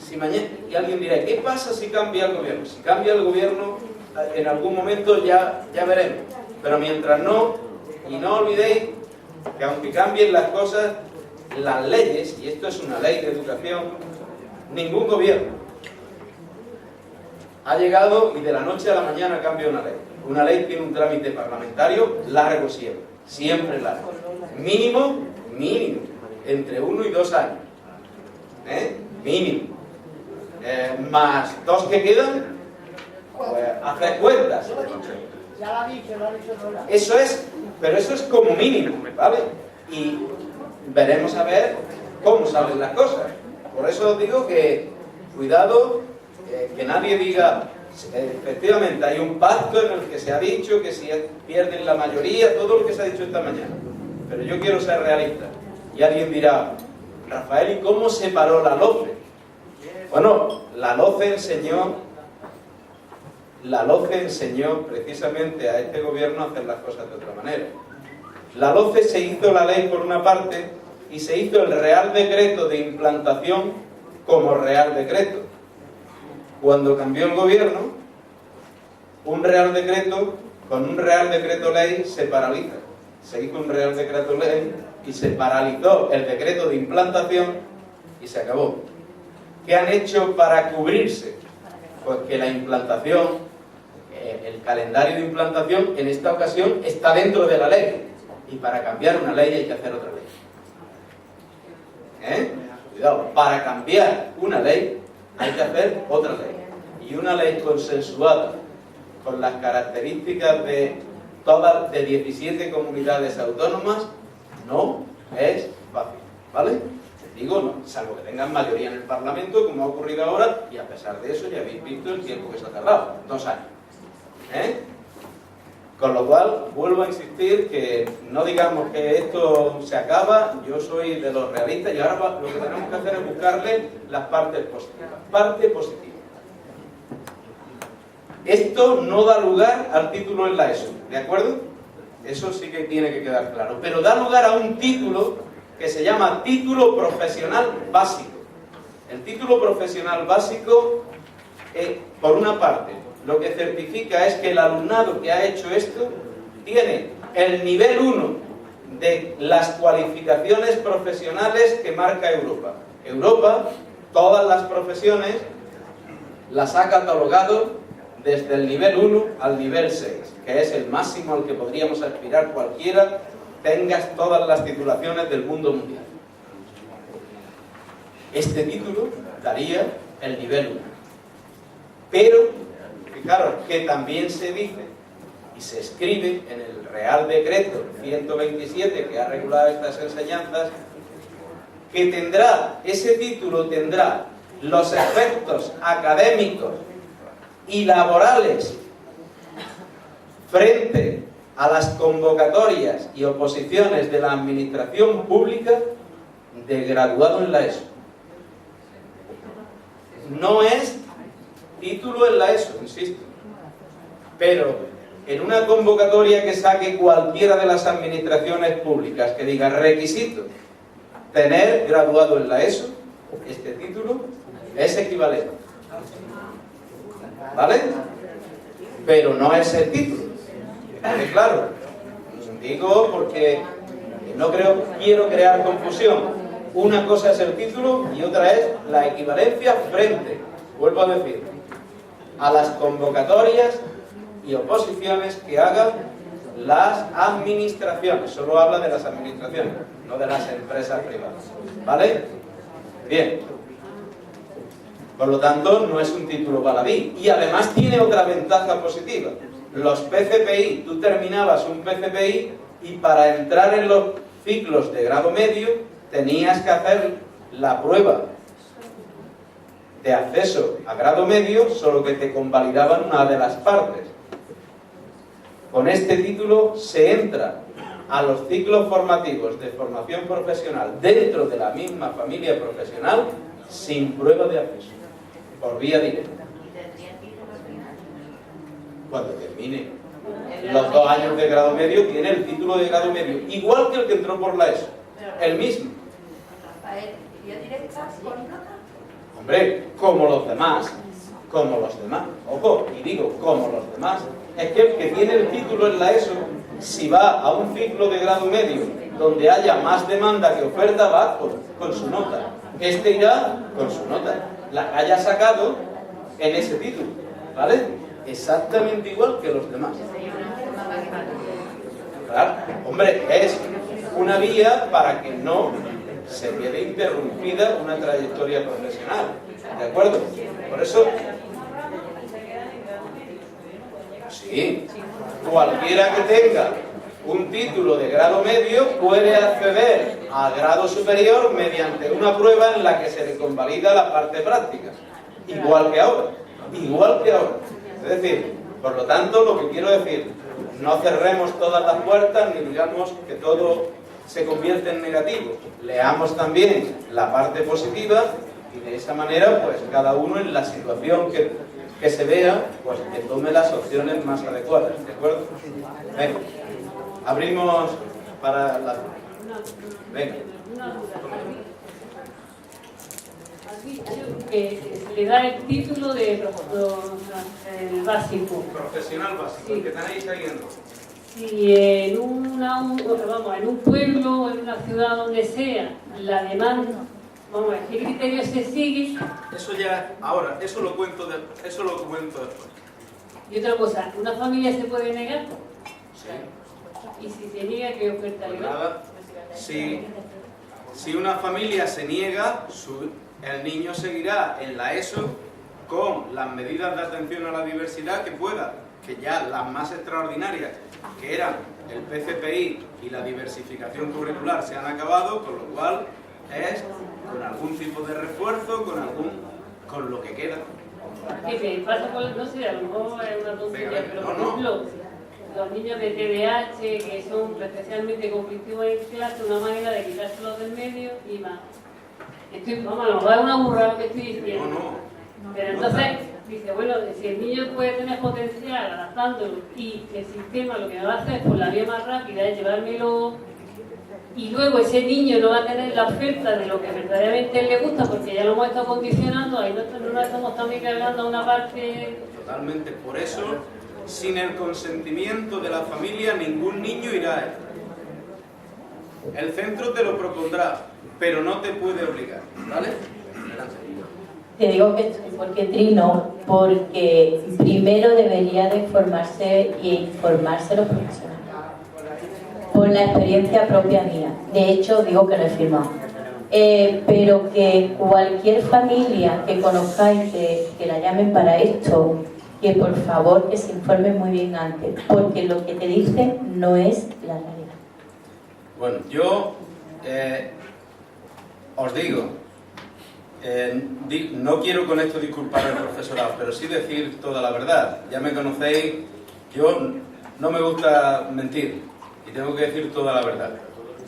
si mañana, y alguien dirá, ¿qué pasa si cambia el gobierno? Si cambia el gobierno, en algún momento ya veremos. Pero mientras no, y no olvidéis que aunque cambien las cosas, las leyes, y esto es una ley de educación, ningún gobierno ha llegado y de la noche a la mañana cambia una ley. Una ley tiene un trámite parlamentario largo siempre largo. Mínimo, entre 1 y 2 años. Mínimo. Más 2 que quedan, pues hacer cuentas. Ya lo ha dicho Lola. Eso es, pero eso es como mínimo, ¿vale? Y veremos a ver cómo salen las cosas. Por eso os digo que, cuidado, que nadie diga, efectivamente hay un pacto en el que se ha dicho que si pierden la mayoría, todo lo que se ha dicho esta mañana. Pero yo quiero ser realista. Y alguien dirá, Rafael, ¿y cómo se paró la LOCE? Bueno, la LOCE enseñó la LOCE enseñó precisamente a este gobierno a hacer las cosas de otra manera. La LOCE se hizo la ley por una parte y se hizo el Real Decreto de implantación como Real Decreto. Cuando cambió el gobierno, un Real Decreto con un Real Decreto Ley se paraliza. Se hizo un Real Decreto Ley y se paralizó el decreto de implantación y se acabó. ¿Qué han hecho para cubrirse? Pues que la implantación, el calendario de implantación en esta ocasión está dentro de la ley. Y para cambiar una ley hay que hacer otra ley. Cuidado, para cambiar una ley hay que hacer otra ley. Y una ley consensuada con las características de todas, de 17 comunidades autónomas, no es fácil, ¿vale? Digo, no, salvo que tengan mayoría en el Parlamento, como ha ocurrido ahora, y a pesar de eso ya habéis visto el tiempo que se ha tardado, 2 años. Con lo cual, vuelvo a insistir que no digamos que esto se acaba, yo soy de los realistas y ahora lo que tenemos que hacer es buscarle las partes positivas. Parte positiva. Esto no da lugar al título en la ESO, ¿de acuerdo? Eso sí que tiene que quedar claro. Pero da lugar a un título que se llama Título Profesional Básico. El título profesional básico, por una parte, lo que certifica es que el alumnado que ha hecho esto tiene el nivel 1 de las cualificaciones profesionales que marca Europa. Europa, todas las profesiones, las ha catalogado desde el nivel 1 al nivel 6, que es el máximo al que podríamos aspirar cualquiera, tengas todas las titulaciones del mundo mundial. Este título daría el nivel 1. Pero, fijaros, que también se dice y se escribe en el Real Decreto 127 que ha regulado estas enseñanzas, que tendrá, ese título tendrá los efectos académicos y laborales frente a las convocatorias y oposiciones de la administración pública de graduado en la ESO. No es título en la ESO, insisto, pero en una convocatoria que saque cualquiera de las administraciones públicas que diga requisito tener graduado en la ESO, este título es equivalente, ¿vale? Pero no es el título, claro, digo porque no quiero crear confusión. Una cosa es el título y otra es la equivalencia frente, vuelvo a decir, a las convocatorias y oposiciones que hagan las administraciones. Solo habla de las administraciones, no de las empresas privadas, ¿vale? Bien. Por lo tanto, no es un título baladí. Y además tiene otra ventaja positiva. Los PCPI, tú terminabas un PCPI y para entrar en los ciclos de grado medio tenías que hacer la prueba de acceso a grado medio, solo que te convalidaban una de las partes. Con este título se entra a los ciclos formativos de formación profesional dentro de la misma familia profesional sin prueba de acceso, por vía directa. Cuando termine los 2 años de grado medio, tiene el título de grado medio, igual que el que entró por la ESO, el mismo. ¿Vía directa con nota? Hombre, como los demás, ojo, y digo como los demás, es que el que tiene el título en la ESO, si va a un ciclo de grado medio donde haya más demanda que oferta, va con su nota. Este irá con su nota, la que haya sacado en ese título, ¿vale? Exactamente igual que los demás. Claro, hombre, es una vía para que no se quede interrumpida una trayectoria profesional, ¿de acuerdo? Por eso, sí, cualquiera que tenga un título de grado medio puede acceder al grado superior mediante una prueba en la que se le convalida la parte práctica, igual que ahora. Es decir, por lo tanto, lo que quiero decir, no cerremos todas las puertas ni digamos que todo se convierte en negativo. Leamos también la parte positiva y de esa manera, pues cada uno en la situación que que se vea, pues que tome las opciones más adecuadas, ¿de acuerdo? Venga, abrimos para la... Venga. Has dicho que se le da el título de el básico. Profesional básico, Sí. el que tenéis ahí en Si en en un pueblo o en una ciudad donde sea, la demanda, ¿qué criterios se sigue? Eso ya, ahora, eso lo cuento después. Y otra cosa, ¿una familia se puede negar? Sí. Y si se niega, ¿qué oferta le da? Nada. Si una familia se niega, el niño seguirá en la ESO con las medidas de atención a la diversidad que pueda, que ya las más extraordinarias, que eran el PCPI y la diversificación curricular, se han acabado, con lo cual es con algún tipo de refuerzo, con lo que queda. ¿Qué pasa con, no sé, a lo mejor es una tontería, Venga, pero no, por no. ejemplo, los niños de TDAH, que son especialmente conflictivos en clase, una manera de quitárselos del medio y más. A lo mejor es una burrada lo que estoy diciendo. No. Pero entonces, dice, bueno, si el niño puede tener potencial adaptándolo y el sistema lo que va a hacer por la vía más rápida es llevármelo y luego ese niño no va a tener la oferta de lo que verdaderamente le gusta porque ya lo hemos estado condicionando, ahí no nos estamos también cargando a una parte... Totalmente, por eso, sin el consentimiento de la familia, ningún niño irá a él. El centro te lo propondrá, pero no te puede obligar, ¿vale? Adelante. Te digo que porque trino, porque primero debería de formarse y informarse los profesionales. Por la experiencia propia mía. De hecho, digo que lo he firmado. Pero que cualquier familia que conozcáis que la llamen para esto, que por favor que se informen muy bien antes, porque lo que te dicen no es la realidad. Bueno, yo os digo, no quiero con esto disculpar al profesorado, pero sí decir toda la verdad. Ya me conocéis, yo no me gusta mentir y tengo que decir toda la verdad.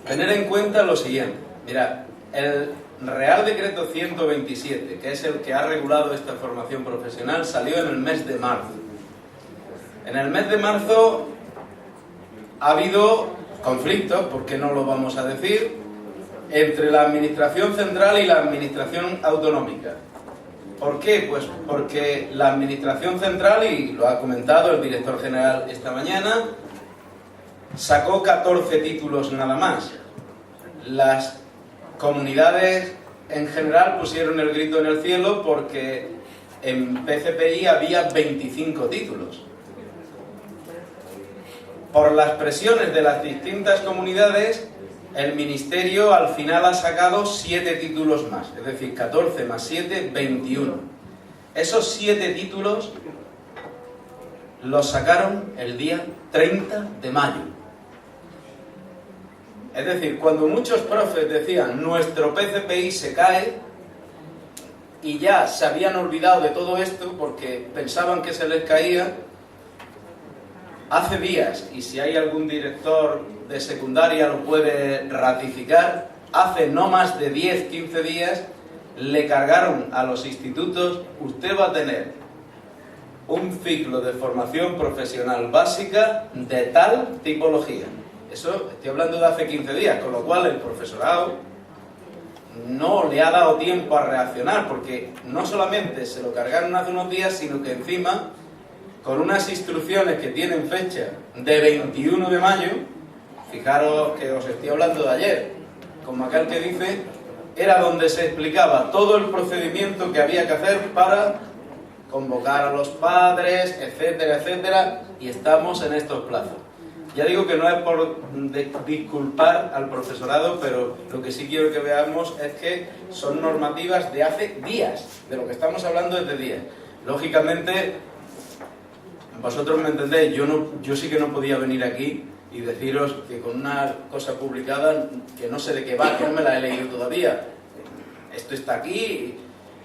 Tener en cuenta lo siguiente, mirad, el Real Decreto 127, que es el que ha regulado esta formación profesional, salió en el mes de marzo. En el mes de marzo ha habido conflictos, ¿por qué no lo vamos a decir?, entre la administración central y la administración autonómica. ¿Por qué? Pues porque la administración central, y lo ha comentado el director general esta mañana, sacó 14 títulos nada más. Las comunidades en general pusieron el grito en el cielo porque en PCPI había 25 títulos. Por las presiones de las distintas comunidades, el Ministerio al final ha sacado 7 títulos más, es decir, 14 más 7, 21. Esos 7 títulos los sacaron el día 30 de mayo. Es decir, cuando muchos profes decían nuestro PCPI se cae y ya se habían olvidado de todo esto porque pensaban que se les caía, hace días, y si hay algún director de secundaria lo puede ratificar, hace no más de 10-15 días le cargaron a los institutos: usted va a tener un ciclo de formación profesional básica de tal tipología. Eso estoy hablando de hace 15 días, con lo cual el profesorado no le ha dado tiempo a reaccionar, porque no solamente se lo cargaron hace unos días, sino que encima, con unas instrucciones que tienen fecha de 21 de mayo, fijaros que os estoy hablando de ayer, como aquel que dice, era donde se explicaba todo el procedimiento que había que hacer para convocar a los padres, etcétera, etcétera, y estamos en estos plazos. Ya digo que no es por disculpar al profesorado, pero lo que sí quiero que veamos es que son normativas de hace días, de lo que estamos hablando es de días. Lógicamente, vosotros me entendéis, yo sí que no podía venir aquí y deciros que con una cosa publicada, que no sé de qué va, que no me la he leído todavía. Esto está aquí,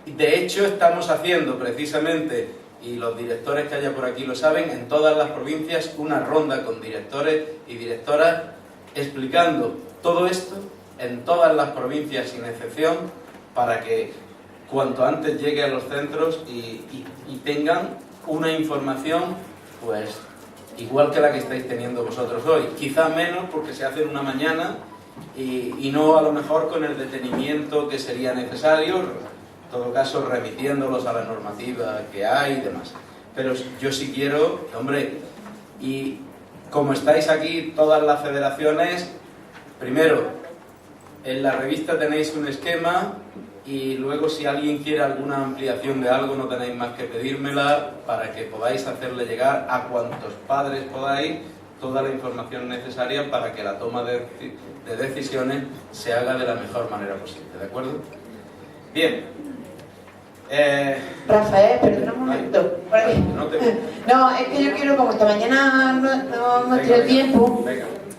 y de hecho estamos haciendo precisamente, y los directores que haya por aquí lo saben, en todas las provincias una ronda con directores y directoras explicando todo esto en todas las provincias sin excepción, para que cuanto antes llegue a los centros y tengan una información, pues, igual que la que estáis teniendo vosotros hoy. Quizá menos porque se hace en una mañana y no a lo mejor con el detenimiento que sería necesario, en todo caso remitiéndolos a la normativa que hay y demás. Pero yo sí quiero, hombre, y como estáis aquí todas las federaciones, primero, en la revista tenéis un esquema y luego si alguien quiere alguna ampliación de algo no tenéis más que pedírmela para que podáis hacerle llegar a cuantos padres podáis toda la información necesaria para que la toma de decisiones se haga de la mejor manera posible, ¿de acuerdo? Bien. Rafael, perdona un momento. No, es que yo quiero, como esta mañana no estoy el tiempo,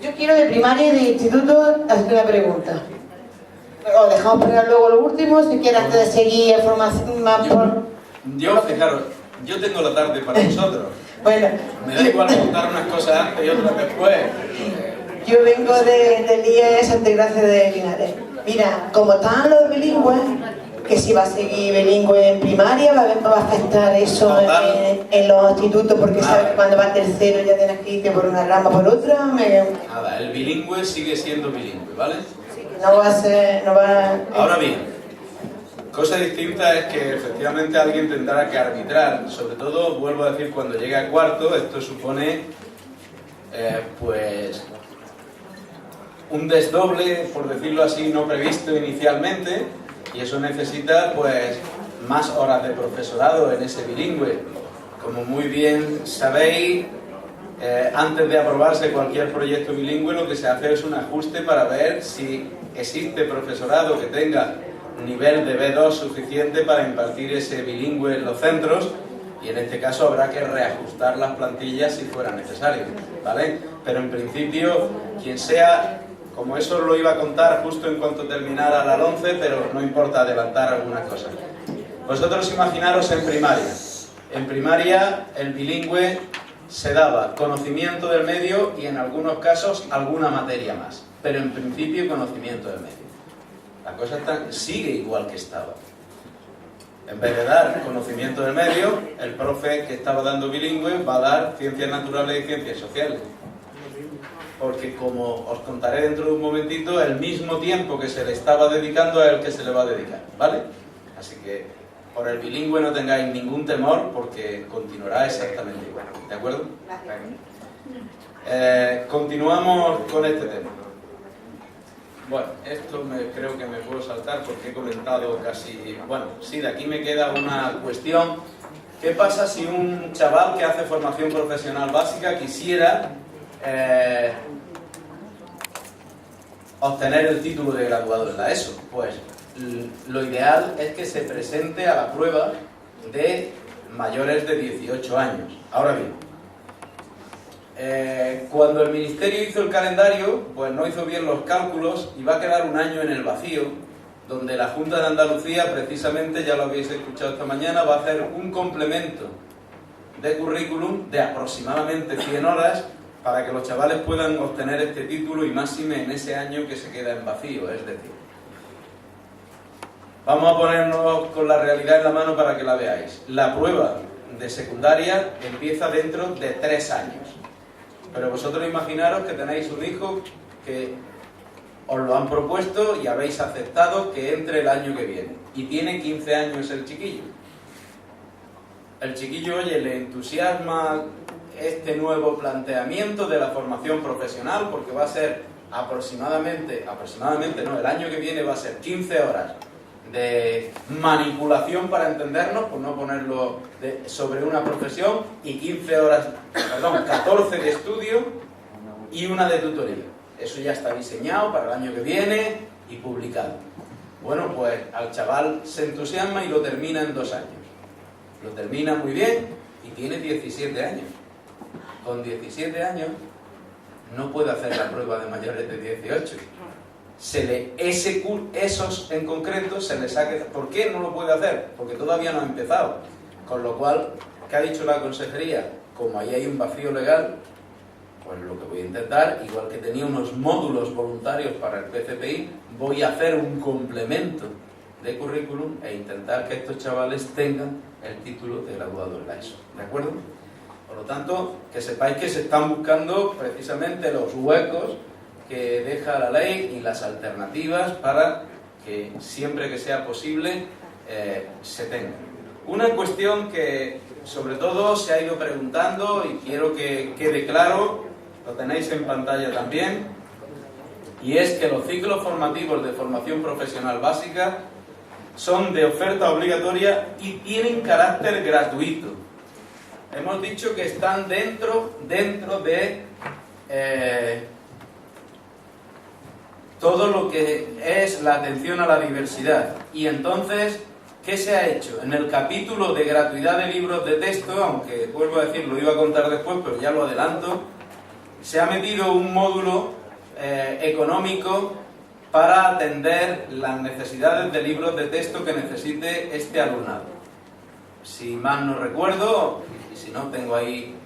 yo quiero de primaria y de instituto hacer una pregunta. Lo dejamos para luego lo último, si quieres antes de seguir formación más por... Yo, fijaros, yo tengo la tarde para vosotros. Bueno, me da igual contar unas cosas antes y otras después. Yo vengo del IE Santa Gracia de Linares. Mira, como están los bilingües, que si va a seguir bilingüe en primaria, va a afectar eso en los institutos, porque sabes que cuando vas tercero ya tienes que irte por una rama por otra. Nada, el bilingüe sigue siendo bilingüe, ¿vale? Sí, que no va a ser... Ahora bien, cosa distinta es que efectivamente alguien tendrá que arbitrar. Sobre todo, vuelvo a decir, cuando llegue a cuarto, esto supone, pues, un desdoble, por decirlo así, no previsto inicialmente, y eso necesita, pues, más horas de profesorado en ese bilingüe. Como muy bien sabéis, antes de aprobarse cualquier proyecto bilingüe, lo que se hace es un ajuste para ver si existe profesorado que tenga nivel de B2 suficiente para impartir ese bilingüe en los centros, y en este caso habrá que reajustar las plantillas si fuera necesario, ¿vale? Pero en principio, quien sea... Como eso lo iba a contar justo en cuanto terminara la 11, pero no importa adelantar algunas cosas. Vosotros imaginaros en primaria. En primaria el bilingüe se daba conocimiento del medio y en algunos casos alguna materia más. Pero en principio conocimiento del medio. La cosa sigue igual que estaba. En vez de dar conocimiento del medio, el profe que estaba dando bilingüe va a dar ciencias naturales y ciencias sociales. Porque como os contaré dentro de un momentito, el mismo tiempo que se le estaba dedicando es el que se le va a dedicar, ¿vale? Así que por el bilingüe no tengáis ningún temor porque continuará exactamente igual, ¿de acuerdo? Continuamos con este tema. Bueno, esto creo que me puedo saltar porque he comentado casi... Bueno, sí, de aquí me queda una cuestión. ¿Qué pasa si un chaval que hace formación profesional básica quisiera obtener el título de graduado en la ESO? Pues lo ideal es que se presente a la prueba de mayores de 18 años. Ahora bien, cuando el Ministerio hizo el calendario, pues no hizo bien los cálculos y va a quedar un año en el vacío, donde la Junta de Andalucía, precisamente, ya lo habéis escuchado esta mañana, va a hacer un complemento de currículum de aproximadamente 100 horas para que los chavales puedan obtener este título y máxime en ese año que se queda en vacío, es decir, vamos a ponernos con la realidad en la mano para que la veáis. La prueba de secundaria empieza dentro de 3 años, pero vosotros imaginaros que tenéis un hijo que os lo han propuesto y habéis aceptado que entre el año que viene y tiene 15 años el chiquillo. El chiquillo, oye, le entusiasma este nuevo planteamiento de la formación profesional porque va a ser aproximadamente no, el año que viene va a ser 15 horas de manipulación para entendernos, por no ponerlo sobre una profesión, y 14 de estudio y una de tutoría. Eso ya está diseñado para el año que viene y publicado. Bueno, pues al chaval se entusiasma y lo termina en 2 años. Lo termina muy bien y tiene 17 años. Con 17 años no puede hacer la prueba de mayores de 18. Esos en concreto se le saque. ¿Por qué no lo puede hacer? Porque todavía no ha empezado. Con lo cual, ¿qué ha dicho la consejería? Como ahí hay un vacío legal, pues lo que voy a intentar, igual que tenía unos módulos voluntarios para el PCPI, voy a hacer un complemento de currículum e intentar que estos chavales tengan el título de graduado en la ESO, ¿de acuerdo? Por lo tanto, que sepáis que se están buscando precisamente los huecos que deja la ley y las alternativas para que siempre que sea posible se tenga. Una cuestión que sobre todo se ha ido preguntando y quiero que quede claro, lo tenéis en pantalla también, y es que los ciclos formativos de formación profesional básica son de oferta obligatoria y tienen carácter gratuito. Hemos dicho que están dentro de todo lo que es la atención a la diversidad. Y entonces, ¿qué se ha hecho? En el capítulo de gratuidad de libros de texto, aunque vuelvo a decir, lo iba a contar después, pero ya lo adelanto, se ha metido un módulo económico para atender las necesidades de libros de texto que necesite este alumnado. Si mal no recuerdo, y si no tengo ahí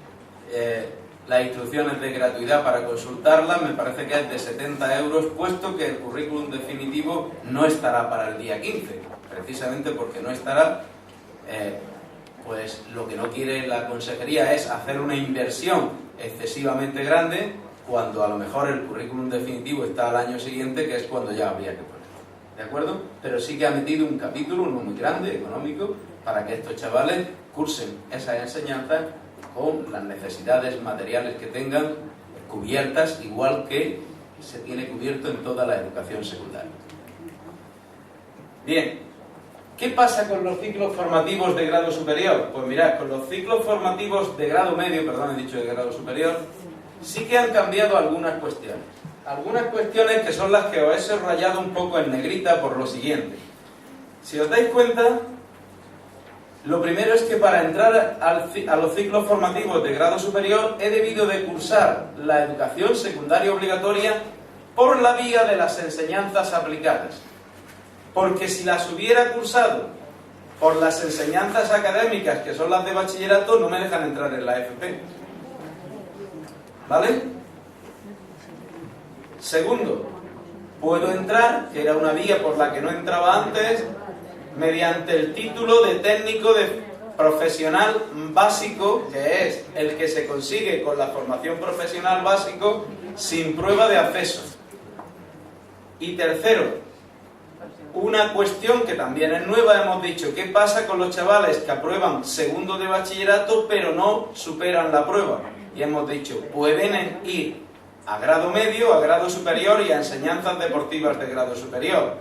las instrucciones de gratuidad para consultarlas, me parece que es de 70 euros, puesto que el currículum definitivo no estará para el día 15, precisamente porque no estará, pues lo que no quiere la consejería es hacer una inversión excesivamente grande, cuando a lo mejor el currículum definitivo está al año siguiente, que es cuando ya habría que ponerlo, ¿de acuerdo? Pero sí que ha metido un capítulo, no muy grande, económico, para que estos chavales cursen esas enseñanzas con las necesidades materiales que tengan cubiertas, igual que se tiene cubierto en toda la educación secundaria. Bien, ¿qué pasa con los ciclos formativos de grado superior? Pues mirad, con los ciclos formativos de grado medio, perdón, he dicho de grado superior, sí que han cambiado algunas cuestiones. Algunas cuestiones que son las que os he subrayado un poco en negrita por lo siguiente. Si os dais cuenta, lo primero es que para entrar a los ciclos formativos de grado superior he debido de cursar la educación secundaria obligatoria por la vía de las enseñanzas aplicadas. Porque si las hubiera cursado por las enseñanzas académicas, que son las de bachillerato, no me dejan entrar en la FP. ¿Vale? Segundo, puedo entrar, que era una vía por la que no entraba antes, mediante el título de técnico de profesional básico, que es el que se consigue con la formación profesional básico sin prueba de acceso. Y tercero, una cuestión que también es nueva, hemos dicho, ¿qué pasa con los chavales que aprueban segundo de bachillerato pero no superan la prueba? Y hemos dicho, pueden ir a grado medio, a grado superior y a enseñanzas deportivas de grado superior.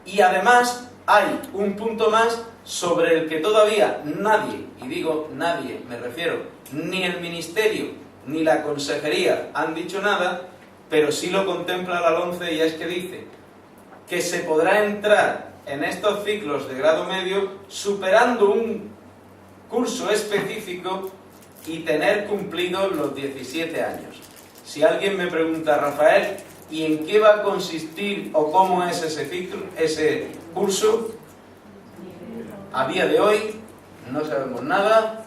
Y además hay un punto más sobre el que todavía nadie, y digo nadie, me refiero, ni el Ministerio ni la Consejería han dicho nada, pero sí lo contempla la LOMCE, y es que dice que se podrá entrar en estos ciclos de grado medio superando un curso específico y tener cumplidos los 17 años. Si alguien me pregunta, Rafael, ¿y en qué va a consistir o cómo es ese curso? A día de hoy no sabemos nada,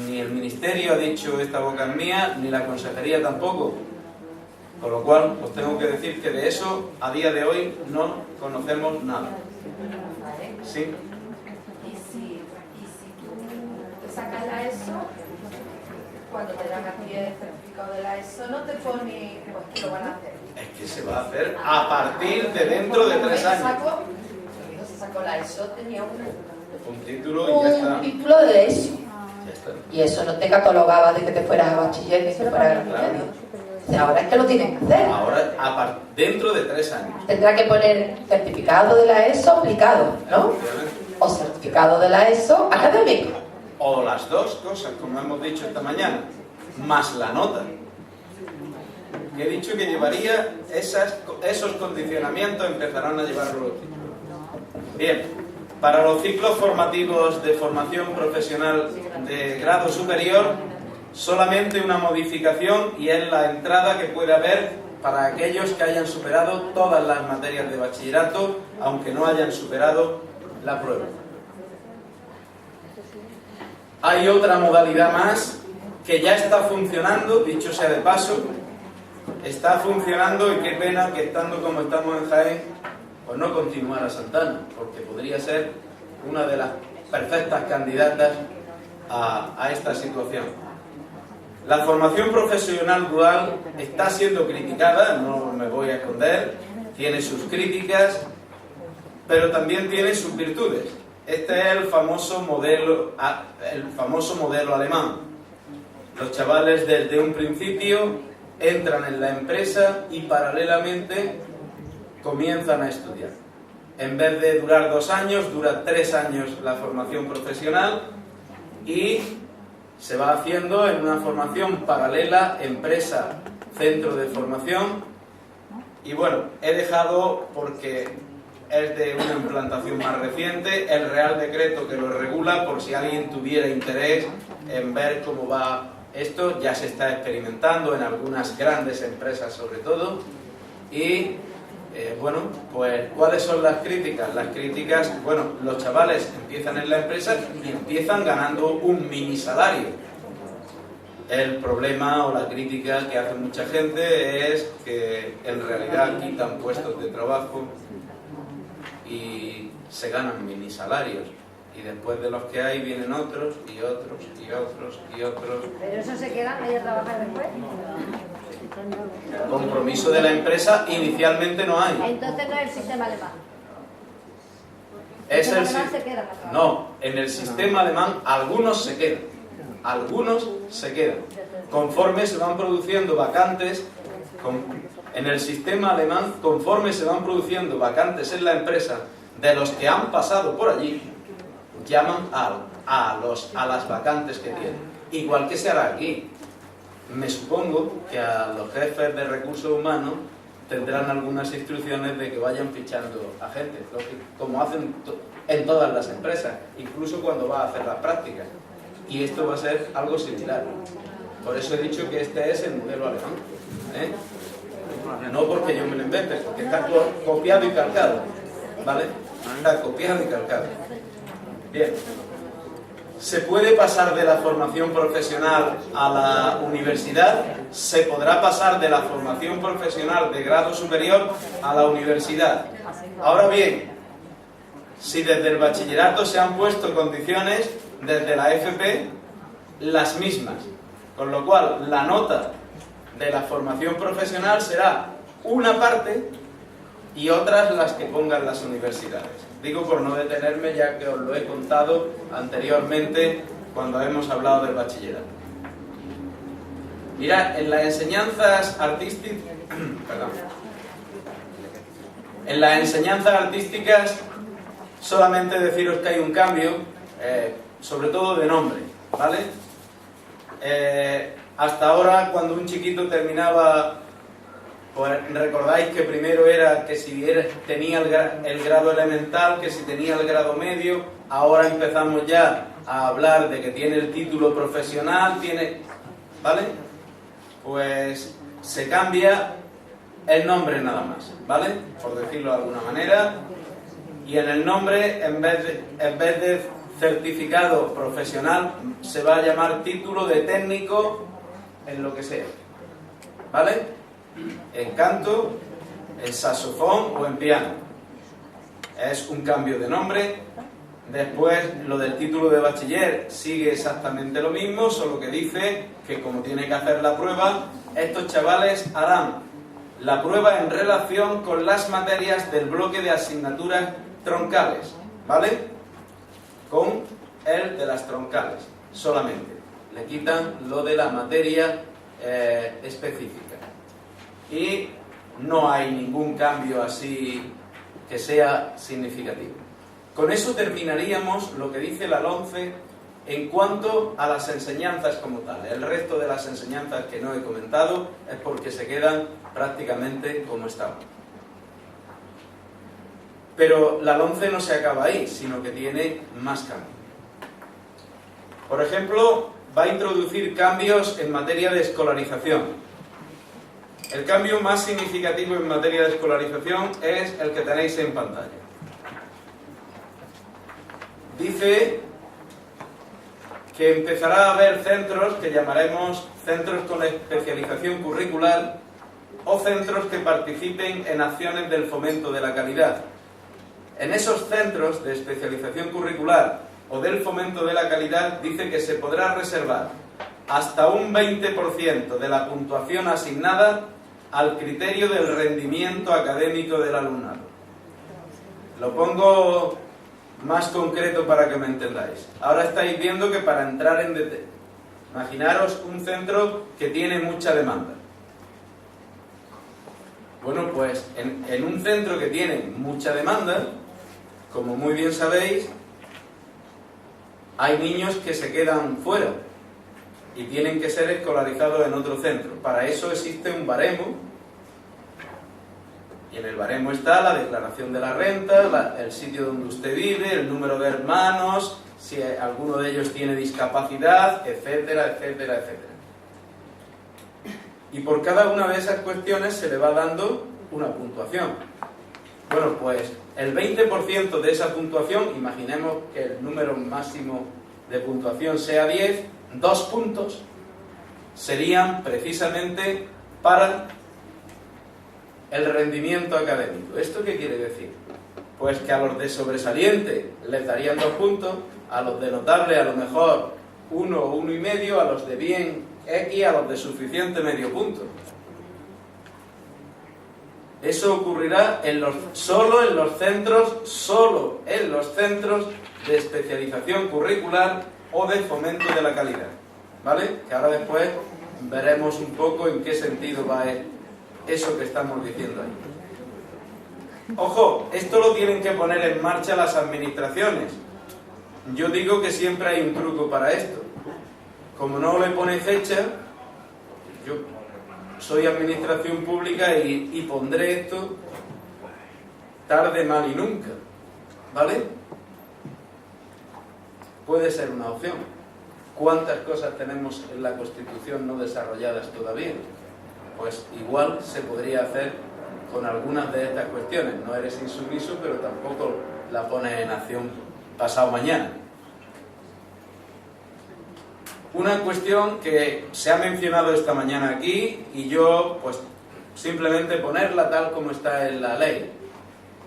ni el Ministerio ha dicho esta boca es mía, ni la Consejería tampoco. Con lo cual, os tengo que decir que de eso, a día de hoy, no conocemos nada. ¿Sí? Y si tú sacas la ESO, cuando te dan a ti el certificado de la ESO, no te pone pues que lo van a hacer. Es que se va a hacer a partir de dentro de 3 años. Cuando se sacó la ESO tenía Un título y ya está. Un título de eso. Ya está. Y eso no te catalogaba de que te fueras a bachiller, que te fueras a grado medio. Ahora es que lo tienen que hacer. Ahora, dentro de 3 años. Tendrá que poner certificado de la ESO aplicado, ¿no? O certificado de la ESO académico. O las dos cosas, como hemos dicho esta mañana, más la nota. He dicho que llevaría esos condicionamientos, empezarán a llevarlo los títulos. Bien, para los ciclos formativos de formación profesional de grado superior, solamente una modificación, y es la entrada que puede haber para aquellos que hayan superado todas las materias de bachillerato, aunque no hayan superado la prueba. Hay otra modalidad más que ya está funcionando, dicho sea de paso, está funcionando, y qué pena que estando como estamos en Jaén pues no continuar a Santana, porque podría ser una de las perfectas candidatas a esta situación. La formación profesional dual está siendo criticada, no me voy a esconder, tiene sus críticas, pero también tiene sus virtudes. Este es el famoso modelo alemán. Los chavales desde un principio entran en la empresa y paralelamente comienzan a estudiar. En vez de durar 2 años, dura 3 años la formación profesional y se va haciendo en una formación paralela, empresa, centro de formación. Y bueno, he dejado, porque es de una implantación más reciente, el Real Decreto que lo regula, por si alguien tuviera interés en ver cómo va esto. Ya se está experimentando en algunas grandes empresas sobre todo. Y bueno, pues ¿cuáles son las críticas? Las críticas, bueno, los chavales empiezan en la empresa y empiezan ganando un mini salario. El problema o la crítica que hace mucha gente es que en realidad quitan puestos de trabajo y se ganan mini salarios. Y después de los que hay vienen otros y otros y otros y otros. ¿Pero eso se queda medio trabajar después? Compromiso de la empresa inicialmente no hay. Entonces no es el sistema alemán. Es el alemán se queda. No, en el sistema alemán algunos se quedan. Algunos se quedan. Conforme se van produciendo vacantes, en el sistema alemán, conforme se van produciendo vacantes en la empresa de los que han pasado por allí, llaman a las vacantes que tienen. Igual que se hará aquí. Me supongo que a los jefes de recursos humanos tendrán algunas instrucciones de que vayan fichando a gente, como hacen en todas las empresas, incluso cuando va a hacer las prácticas. Y esto va a ser algo similar. Por eso he dicho que este es el modelo alemán. No porque yo me lo invente, porque está copiado y calcado. ¿Vale? Está copiado y calcado. Bien. ¿Se puede pasar de la formación profesional a la universidad? Se podrá pasar de la formación profesional de grado superior a la universidad. Ahora bien, si desde el bachillerato se han puesto condiciones, desde la FP, las mismas. Con lo cual, la nota de la formación profesional será una parte y otras las que pongan las universidades. Digo por no detenerme, ya que os lo he contado anteriormente cuando hemos hablado del bachillerato. Mirad, en las enseñanzas artísticas, en las enseñanzas artísticas, solamente deciros que hay un cambio, sobre todo de nombre, ¿vale? Hasta ahora, cuando un chiquito terminaba, pues recordáis que primero era que si tenía el grado elemental, que si tenía el grado medio. Ahora empezamos ya a hablar de que tiene el título profesional, ¿vale? Pues se cambia el nombre nada más, ¿vale? Por decirlo de alguna manera. Y en el nombre, en vez de certificado profesional, se va a llamar título de técnico en lo que sea, ¿vale? En canto, en saxofón o en piano. Es un cambio de nombre. Después, lo del título de bachiller sigue exactamente lo mismo, solo que dice que como tiene que hacer la prueba, estos chavales harán la prueba en relación con las materias del bloque de asignaturas troncales, ¿vale? Con el de las troncales, solamente. Le quitan lo de la materia específica. Y no hay ningún cambio así que sea significativo. Con eso terminaríamos lo que dice la LOMCE en cuanto a las enseñanzas como tal. El resto de las enseñanzas que no he comentado es porque se quedan prácticamente como estaban. Pero la LOMCE no se acaba ahí, sino que tiene más cambios. Por ejemplo, va a introducir cambios en materia de escolarización. El cambio más significativo en materia de escolarización es el que tenéis en pantalla. Dice que empezará a haber centros que llamaremos centros con especialización curricular o centros que participen en acciones del fomento de la calidad. En esos centros de especialización curricular o del fomento de la calidad dice que se podrá reservar hasta un 20% de la puntuación asignada al criterio del rendimiento académico del alumnado. Lo pongo más concreto para que me entendáis. Ahora estáis viendo que para entrar en detalle, imaginaros un centro que tiene mucha demanda. Bueno, pues en un centro que tiene mucha demanda, como muy bien sabéis, hay niños que se quedan fuera y tienen que ser escolarizados en otro centro. Para eso existe un baremo, y en el baremo está la declaración de la renta, el sitio donde usted vive, el número de hermanos, si alguno de ellos tiene discapacidad, etcétera, etcétera, etcétera. Y por cada una de esas cuestiones se le va dando una puntuación. Bueno, pues el 20% de esa puntuación, imaginemos que el número máximo de puntuación sea 10, 2 puntos serían precisamente para el rendimiento académico. ¿Esto qué quiere decir? Pues que a los de sobresaliente les darían 2 puntos, a los de notable a lo mejor 1 o 1,5, a los de bien X, a los de suficiente medio punto. Eso ocurrirá solo en los centros de especialización curricular o de fomento de la calidad, ¿vale? Que ahora después veremos un poco en qué sentido va eso que estamos diciendo ahí. Ojo, esto lo tienen que poner en marcha las administraciones. Yo digo que siempre hay un truco para esto. Como no le pone fecha, yo soy administración pública y pondré esto tarde, mal y nunca, ¿vale? Puede ser una opción. ¿Cuántas cosas tenemos en la Constitución no desarrolladas todavía? Pues igual se podría hacer con algunas de estas cuestiones. No eres insumiso, pero tampoco la pones en acción pasado mañana. Una cuestión que se ha mencionado esta mañana aquí y yo pues simplemente ponerla tal como está en la ley.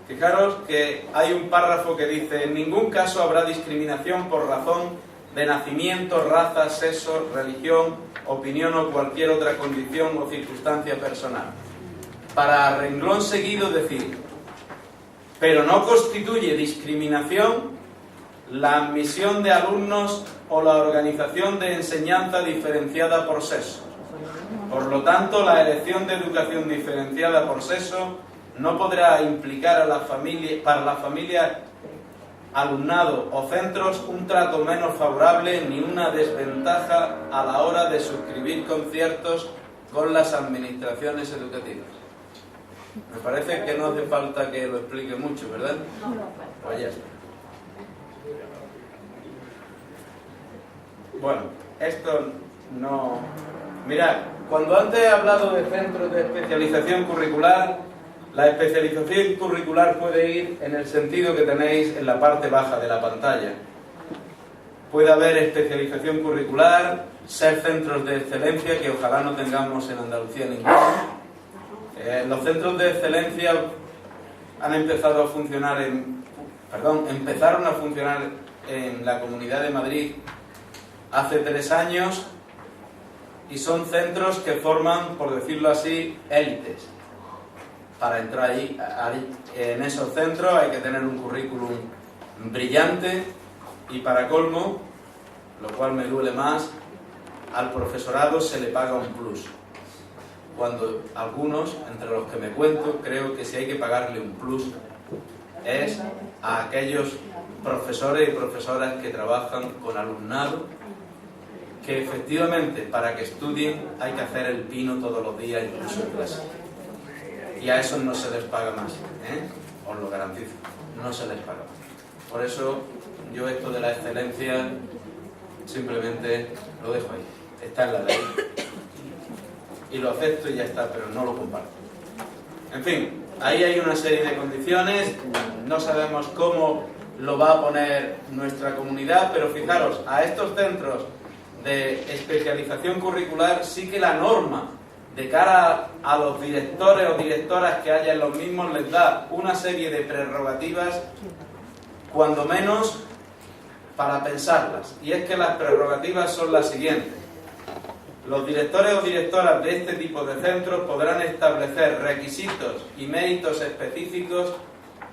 Fijaros que hay un párrafo que dice: en ningún caso habrá discriminación por razón de nacimiento, raza, sexo, religión, opinión o cualquier otra condición o circunstancia personal. Para a renglón seguido decir: pero no constituye discriminación la admisión de alumnos o la organización de enseñanza diferenciada por sexo. Por lo tanto, la elección de educación diferenciada por sexo no podrá implicar para la familia, alumnado o centros un trato menos favorable ni una desventaja a la hora de suscribir conciertos con las administraciones educativas. Me parece que no hace falta que lo explique mucho, ¿verdad? Pues ya está. Bueno, esto no... Mirad, cuando antes he hablado de centros de especialización curricular, la especialización curricular puede ir en el sentido que tenéis en la parte baja de la pantalla. Puede haber especialización curricular, ser centros de excelencia, que ojalá no tengamos en Andalucía ninguno. Los centros de excelencia han empezado a funcionar empezaron a funcionar en la Comunidad de Madrid hace 3 años y son centros que forman, por decirlo así, élites. Para entrar ahí, en esos centros hay que tener un currículum brillante y, para colmo, lo cual me duele más, al profesorado se le paga un plus. Cuando algunos, entre los que me cuento, creo que si hay que pagarle un plus es a aquellos profesores y profesoras que trabajan con alumnado, que efectivamente para que estudien hay que hacer el pino todos los días, incluso en clase. Y a esos no se les paga más, os lo garantizo, no se les paga más. Por eso yo esto de la excelencia simplemente lo dejo ahí, está en la ley y lo acepto y ya está, pero no lo comparto. En fin, ahí hay una serie de condiciones, no sabemos cómo lo va a poner nuestra comunidad, pero fijaros, a estos centros de especialización curricular sí que la norma de cara a los directores o directoras que haya en los mismos, les da una serie de prerrogativas, cuando menos para pensarlas. Y es que las prerrogativas son las siguientes. Los directores o directoras de este tipo de centros podrán establecer requisitos y méritos específicos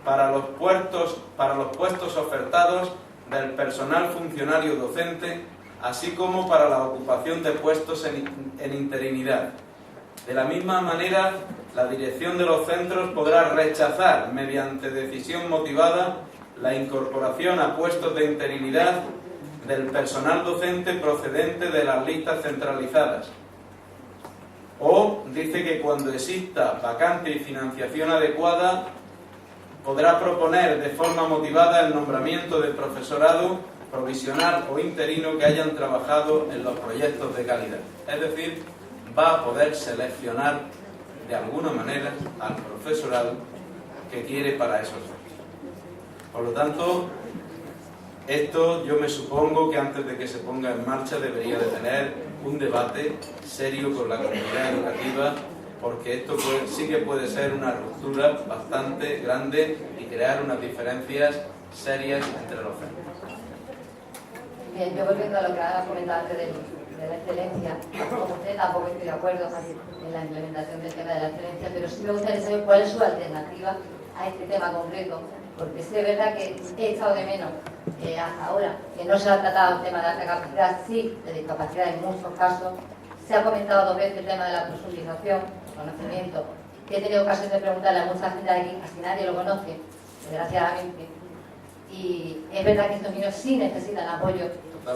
para los puestos ofertados del personal funcionario docente, así como para la ocupación de puestos en interinidad. De la misma manera, la dirección de los centros podrá rechazar, mediante decisión motivada, la incorporación a puestos de interinidad del personal docente procedente de las listas centralizadas. O dice que cuando exista vacante y financiación adecuada, podrá proponer de forma motivada el nombramiento de profesorado provisional o interino que hayan trabajado en los proyectos de calidad. Es decir, va a poder seleccionar de alguna manera al profesorado que quiere para esos centros. Por lo tanto, esto yo me supongo que antes de que se ponga en marcha debería de tener un debate serio con la comunidad educativa, porque esto sí que puede ser una ruptura bastante grande y crear unas diferencias serias entre los centros. Bien, yo volviendo a lo que ha comentado antes de la excelencia, como usted tampoco estoy de acuerdo en la implementación del tema de la excelencia, pero sí me gustaría saber cuál es su alternativa a este tema concreto, porque sí es verdad que he echado de menos hasta ahora que no se ha tratado el tema de alta capacidad, sí, de discapacidad en muchos casos. Se ha comentado 2 veces el tema de la profundización, conocimiento, que he tenido ocasión de preguntarle a mucha gente aquí, casi nadie lo conoce, desgraciadamente. Y es verdad que estos niños sí necesitan apoyo,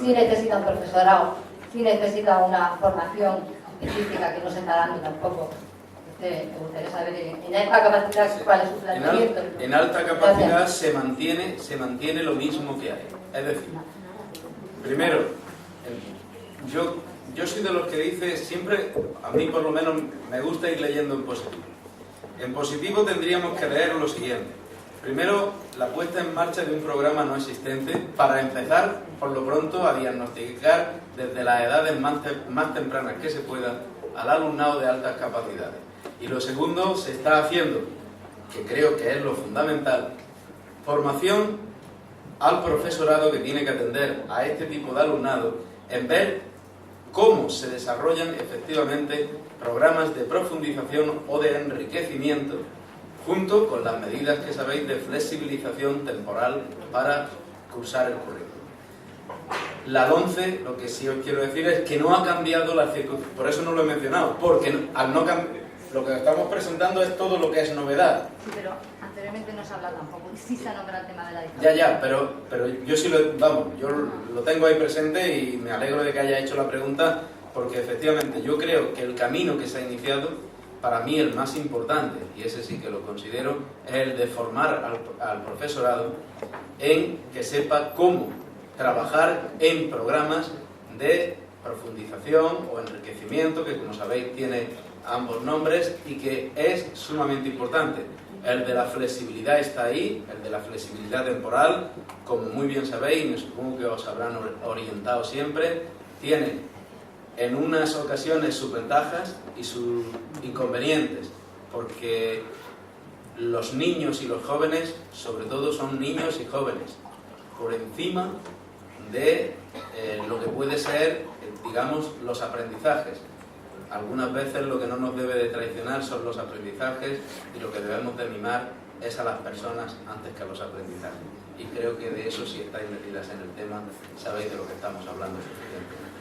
sí necesitan profesorado, sí necesitan una formación específica que no se está dando tampoco. Me gustaría saber en alta capacidad cuál es su planteamiento. En alta capacidad se mantiene lo mismo que hay. Es decir, primero, yo soy de los que dice siempre, a mí por lo menos me gusta ir leyendo en positivo. En positivo tendríamos que leer lo siguiente. Primero, la puesta en marcha de un programa no existente para empezar, por lo pronto, a diagnosticar desde las edades más tempranas que se pueda al alumnado de altas capacidades. Y lo segundo, se está haciendo, que creo que es lo fundamental, formación al profesorado que tiene que atender a este tipo de alumnado en ver cómo se desarrollan efectivamente programas de profundización o de enriquecimiento, junto con las medidas que sabéis de flexibilización temporal para cursar el currículum. La LOMCE, lo que sí os quiero decir es que no ha cambiado las circunstancias, por eso no lo he mencionado, porque al no lo que estamos presentando es todo lo que es novedad. Sí, pero anteriormente no se habla tampoco, y sí se ha nombrado el tema de la discapacidad. Ya, pero yo sí yo lo tengo ahí presente y me alegro de que haya hecho la pregunta, porque efectivamente yo creo que el camino que se ha iniciado, para mí el más importante, y ese sí que lo considero, es el de formar al profesorado en que sepa cómo trabajar en programas de profundización o enriquecimiento, que como sabéis tiene ambos nombres y que es sumamente importante. El de la flexibilidad está ahí, el de la flexibilidad temporal, como muy bien sabéis, me supongo que os habrán orientado siempre, tiene en unas ocasiones sus ventajas y sus inconvenientes, porque los niños y los jóvenes, sobre todo son niños y jóvenes, por encima de lo que puede ser, digamos, los aprendizajes. Algunas veces lo que no nos debe de traicionar son los aprendizajes y lo que debemos de mimar es a las personas antes que a los aprendizajes. Y creo que de eso, si estáis metidas en el tema, sabéis de lo que estamos hablando suficientemente.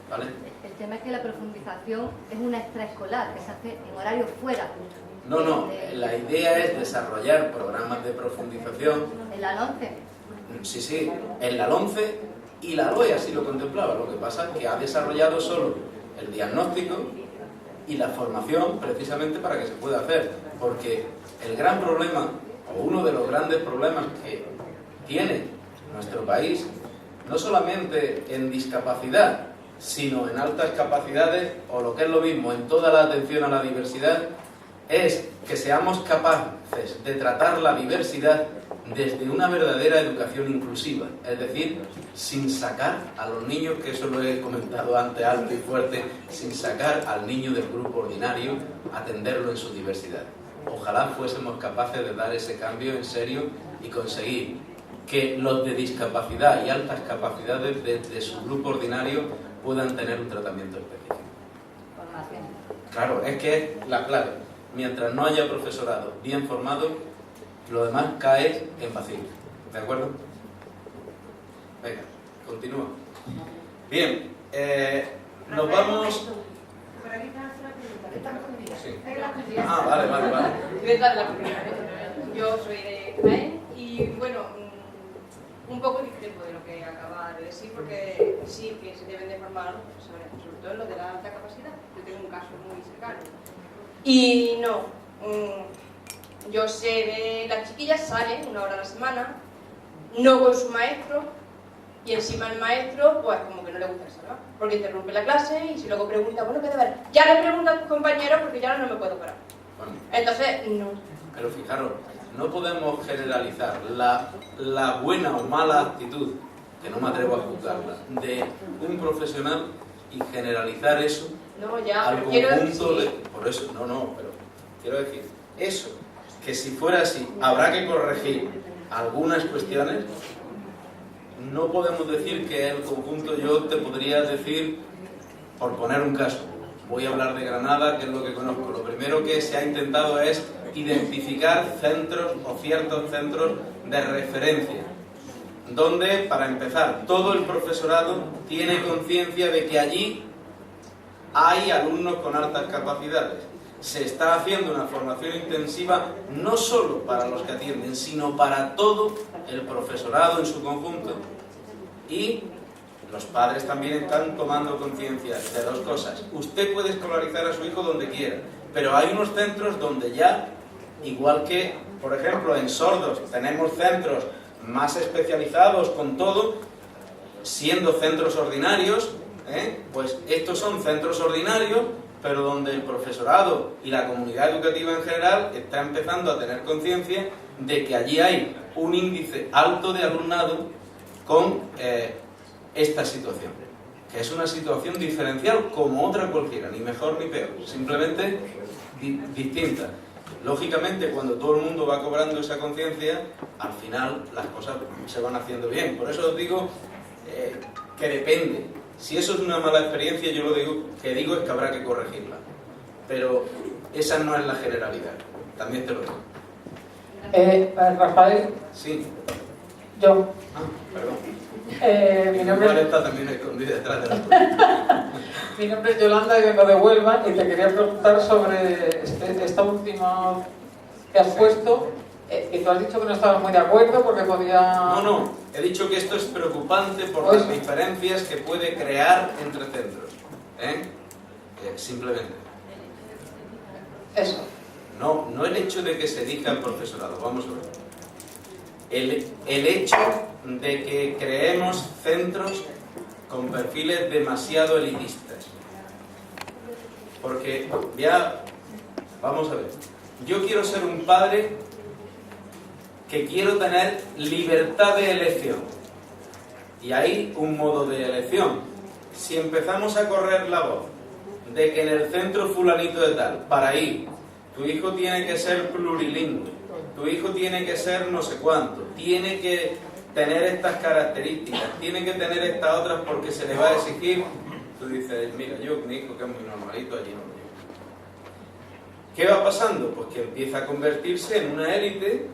¿Vale? El tema es que la profundización es una extraescolar que se hace en horario fuera. No, la idea es desarrollar programas de profundización. ¿En la LOMCE? Sí, en la LOMCE y la LOE así lo contemplaba. Lo que pasa es que ha desarrollado solo el diagnóstico y la formación precisamente para que se pueda hacer, porque el gran problema, o uno de los grandes problemas que tiene nuestro país, no solamente en discapacidad, sino en altas capacidades, o lo que es lo mismo, en toda la atención a la diversidad, es que seamos capaces de tratar la diversidad desde una verdadera educación inclusiva, es decir, sin sacar a los niños, que eso lo he comentado antes alto y fuerte, sin sacar al niño del grupo ordinario, atenderlo en su diversidad. Ojalá fuésemos capaces de dar ese cambio en serio y conseguir que los de discapacidad y altas capacidades de su grupo ordinario puedan tener un tratamiento específico. Formación. Claro, es que es la clave. Mientras no haya profesorado bien formado, lo demás cae en vacío. ¿De acuerdo? Venga, continúa. Bien, nos vamos... Sí. Ah, vale. Yo soy de Jaén y bueno, un poco discrepo de lo que acaba de decir, porque sí que se deben de formar a los profesores, sobre todo en lo de la alta capacidad. Yo tengo un caso muy cercano. Y no, yo sé de las chiquillas salen 1 hora a la semana, no con su maestro, y encima el maestro, pues como que no le gusta el salón, porque interrumpe la clase y si luego pregunta, bueno, ¿qué deber? Ya le pregunta a tus compañeros porque ya no me puedo parar. Bueno, Entonces, no. pero fijaros, no podemos generalizar la buena o mala actitud, que no me atrevo a juzgarla, de un profesional y generalizar eso No, ya, al pero quiero conjunto de... decir... Por eso, pero quiero decir, eso, que si fuera así, habrá que corregir algunas cuestiones. No podemos decir que el conjunto, yo te podría decir, por poner un caso, voy a hablar de Granada, que es lo que conozco. Lo primero que se ha intentado es identificar centros o ciertos centros de referencia, donde, para empezar, todo el profesorado tiene conciencia de que allí hay alumnos con altas capacidades. Se está haciendo una formación intensiva no solo para los que atienden, sino para todo el profesorado en su conjunto. Y los padres también están tomando conciencia de dos cosas. Usted puede escolarizar a su hijo donde quiera, pero hay unos centros donde ya, igual que, por ejemplo, en sordos tenemos centros más especializados con todo, siendo centros ordinarios, pues estos son centros ordinarios, pero donde el profesorado y la comunidad educativa en general está empezando a tener conciencia de que allí hay un índice alto de alumnado con esta situación, que es una situación diferencial como otra cualquiera, ni mejor ni peor, simplemente distinta. Lógicamente, cuando todo el mundo va cobrando esa conciencia, al final las cosas se van haciendo bien. Por eso os digo que depende. Si eso es una mala experiencia, yo lo que digo es que habrá que corregirla. Pero esa no es la generalidad. También te lo digo. Rafael. Sí. Yo. Ah, perdón. Mi nombre está también escondida detrás de la... Mi nombre es Yolanda y vengo de Huelva y te quería preguntar sobre esta última que has puesto, que tú has dicho que no estabas muy de acuerdo porque podía... No, he dicho que esto es preocupante por las diferencias que puede crear entre centros. Simplemente. Eso. No el hecho de que se elija el profesorado, vamos a ver. El hecho de que creemos centros con perfiles demasiado elitistas. Porque ya, vamos a ver, yo quiero ser un padre que quiero tener libertad de elección. Y hay un modo de elección. Si empezamos a correr la voz de que en el centro fulanito de tal, para ir, tu hijo tiene que ser plurilingüe, tu hijo tiene que ser no sé cuánto, tiene que tener estas características, tiene que tener estas otras porque se le va a exigir, tú dices, mira, yo mi hijo que es muy normalito, allí no lo llevo. ¿Qué va pasando? Pues que empieza a convertirse en una élite,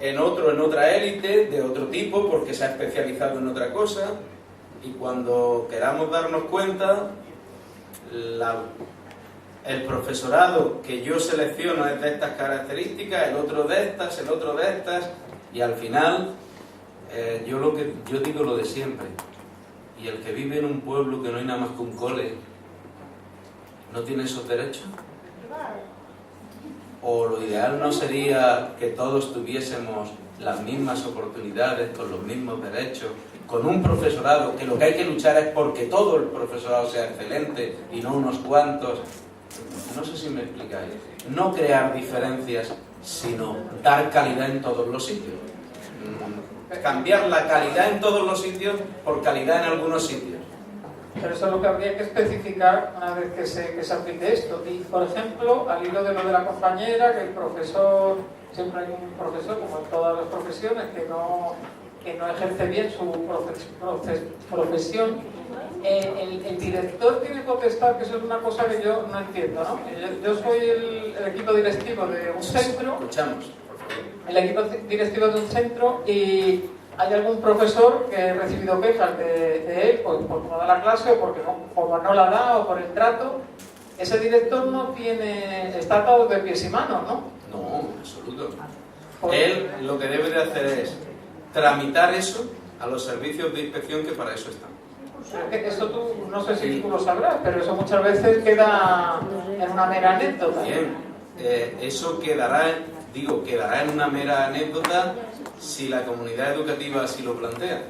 en otra élite de otro tipo porque se ha especializado en otra cosa, y cuando queramos darnos cuenta, el profesorado que yo selecciono es de estas características, el otro de estas, y al final yo digo lo de siempre. Y el que vive en un pueblo que no hay nada más que un cole, ¿no tiene esos derechos? O lo ideal no sería que todos tuviésemos las mismas oportunidades, con los mismos derechos, con un profesorado, que lo que hay que luchar es porque todo el profesorado sea excelente y no unos cuantos. No sé si me explicáis. No crear diferencias, sino dar calidad en todos los sitios. Cambiar la calidad en todos los sitios por calidad en algunos sitios. Pero eso es lo que habría que especificar una vez que se aplique esto. Y, por ejemplo, al hilo de lo de la compañera, que el profesor, siempre hay un profesor, como en todas las profesiones, que no ejerce bien su profesión. El director tiene potestad, que eso es una cosa que yo no entiendo, ¿no? Yo soy el equipo directivo de un centro. Escuchamos. El equipo directivo de un centro, y hay algún profesor que he recibido quejas de él por cómo da la clase, o porque como no la da, o por el trato. Ese director está atado de pies y manos, ¿no? No, en absoluto. Él lo que debe de hacer es tramitar eso a los servicios de inspección, que para eso están. Eso tú, no sé si tú lo sabrás, pero eso muchas veces queda en una mera anécdota. Bien, eso quedará en una mera anécdota si la comunidad educativa así lo plantea.